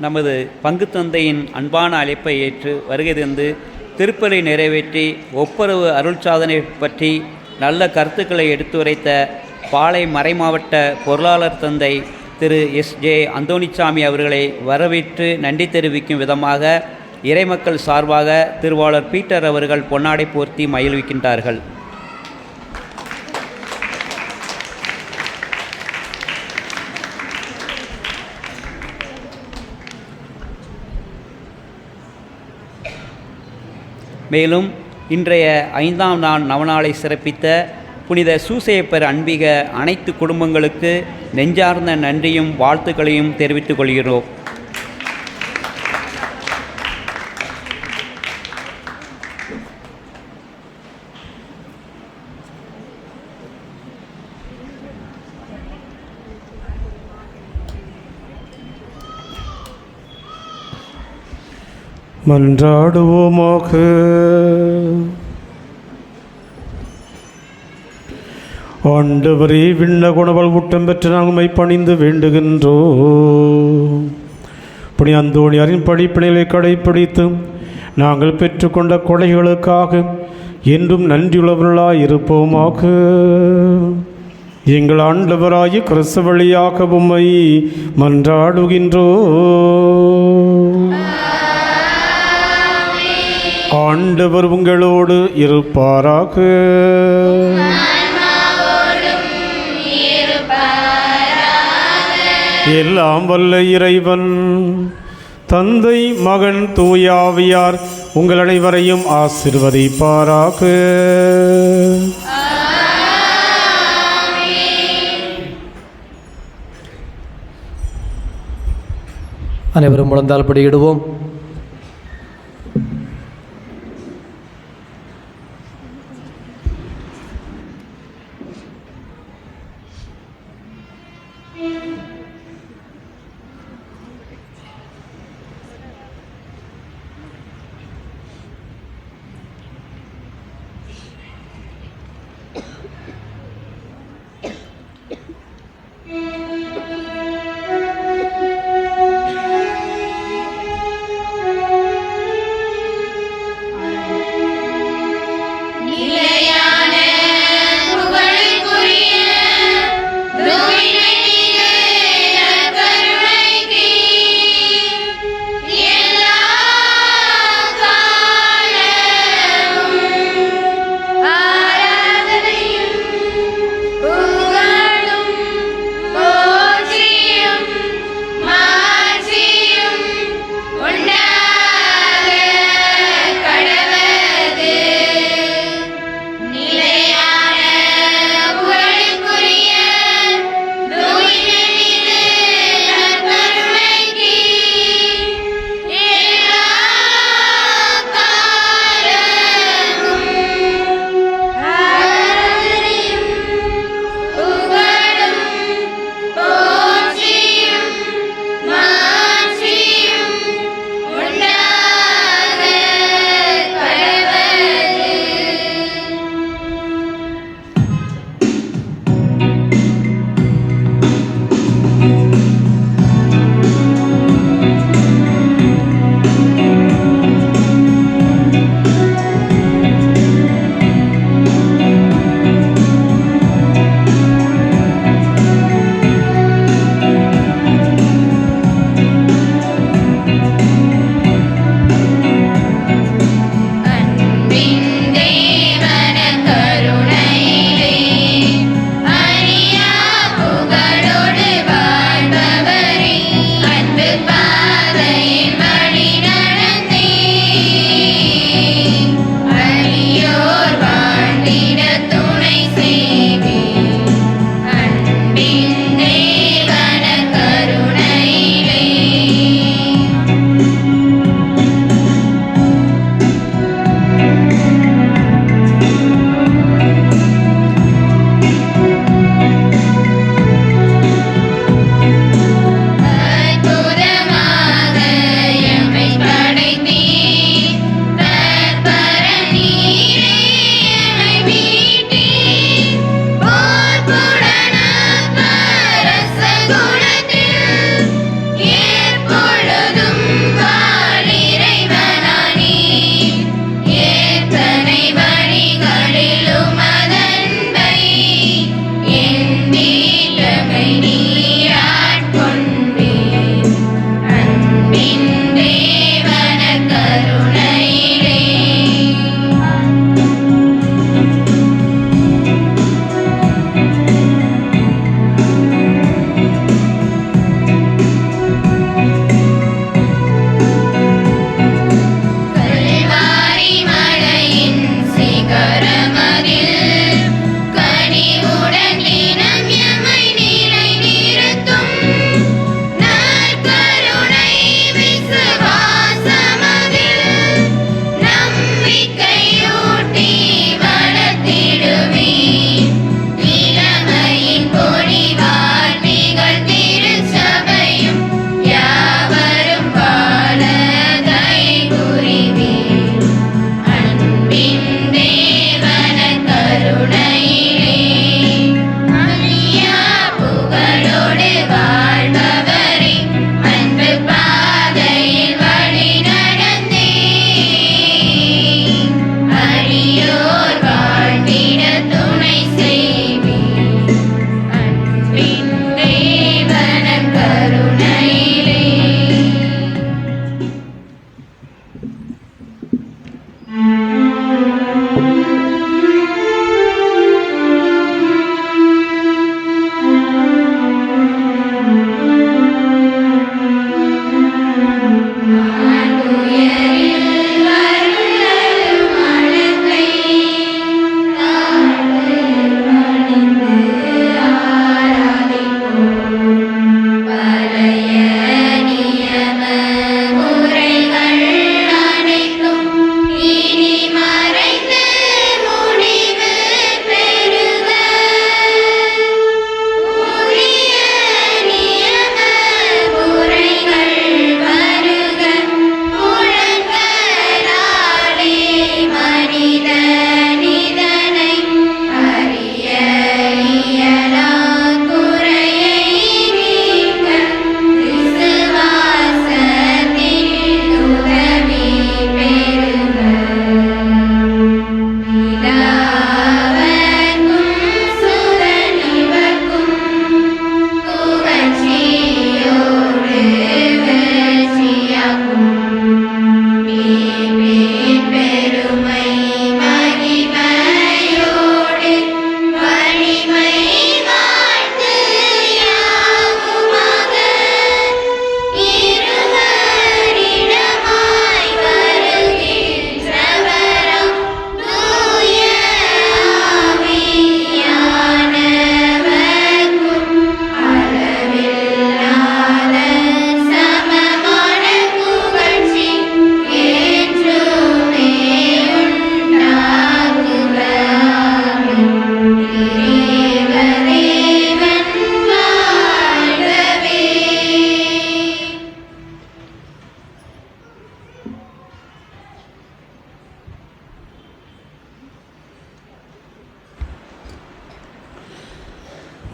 Speaker 17: நமது பங்குத்தந்தையின் அன்பான அழைப்பை ஏற்று வருகை தந்து திருப்பலி நிறைவேற்றி ஒப்புரவு அருள் சாதனை பற்றி நல்ல கருத்துக்களை எடுத்துரைத்த பாளை மறைமாவட்ட பொருளாளர் தந்தை திரு எஸ்.ஜே. அந்தோணிசாமி அவர்களை வரவேற்று நன்றி தெரிவிக்கும் விதமாக இறைமக்கள் சார்பாக திருவாளர் பீட்டர் அவர்கள் பொன்னாடை போர்த்தி மகிழ்விக்கின்றார்கள். மேலும் இன்றைய 5ஆம் நாள் நவநாளை சிறப்பித்த புனித சூசையப்பர் அன்பிக அனைத்து குடும்பங்களுக்கு நெஞ்சார்ந்த நன்றியும் வாழ்த்துக்களையும் தெரிவித்துக் கொள்கிறோம்.
Speaker 6: மன்றாடுவோமாக. ஆண்டவரே, விண்ணகுணவள் ஊட்டம் பெற்று நாங்கள் பணிந்து வேண்டுகின்றோம். புனித அந்தோணியாரின் படிப்பினைகளை கடைப்பிடித்து நாங்கள் பெற்றுக்கொண்ட கொடைகளுக்காக என்றும் நன்றியுள்ளவர்களாய் இருப்போமாக. எங்கள் ஆண்டவராகிய கிறிஸ்து வழியாக உம்மை மன்றாடுகின்றோம். ஆண்டவர் உங்களோடு இருப்பாராக. எல்லாம் வல்ல இறைவன் தந்தை, மகன், தூயாவியார் உங்கள் அனைவரையும் ஆசீர்வதிப்பாராக.
Speaker 5: அனைவரும் முழந்தால் படியிடுவோம்.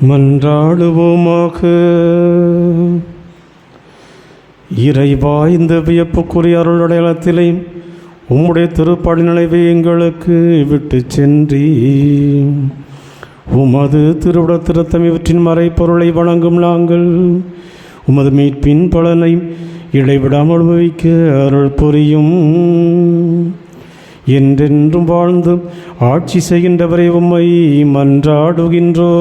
Speaker 6: மன்றாடுவோமாக. இறைவா, இந்த வியப்புக்குரிய அருளடையாளத்திலே உம்முடைய திருப்படி நினைவை எங்களுக்கு விட்டு சென்றி உமது திருவிட திருத்தம் இவற்றின் மறைப்பொருளை வணங்கும் நாங்கள் உமது மீட்பின் பலனை இடைவிடாமல் அனுபவிக்க அருள் புரியும். என்றென்றும் வாழ்ந்து ஆட்சி செய்கின்றவரை உம்மை மன்றாடுகின்றோ.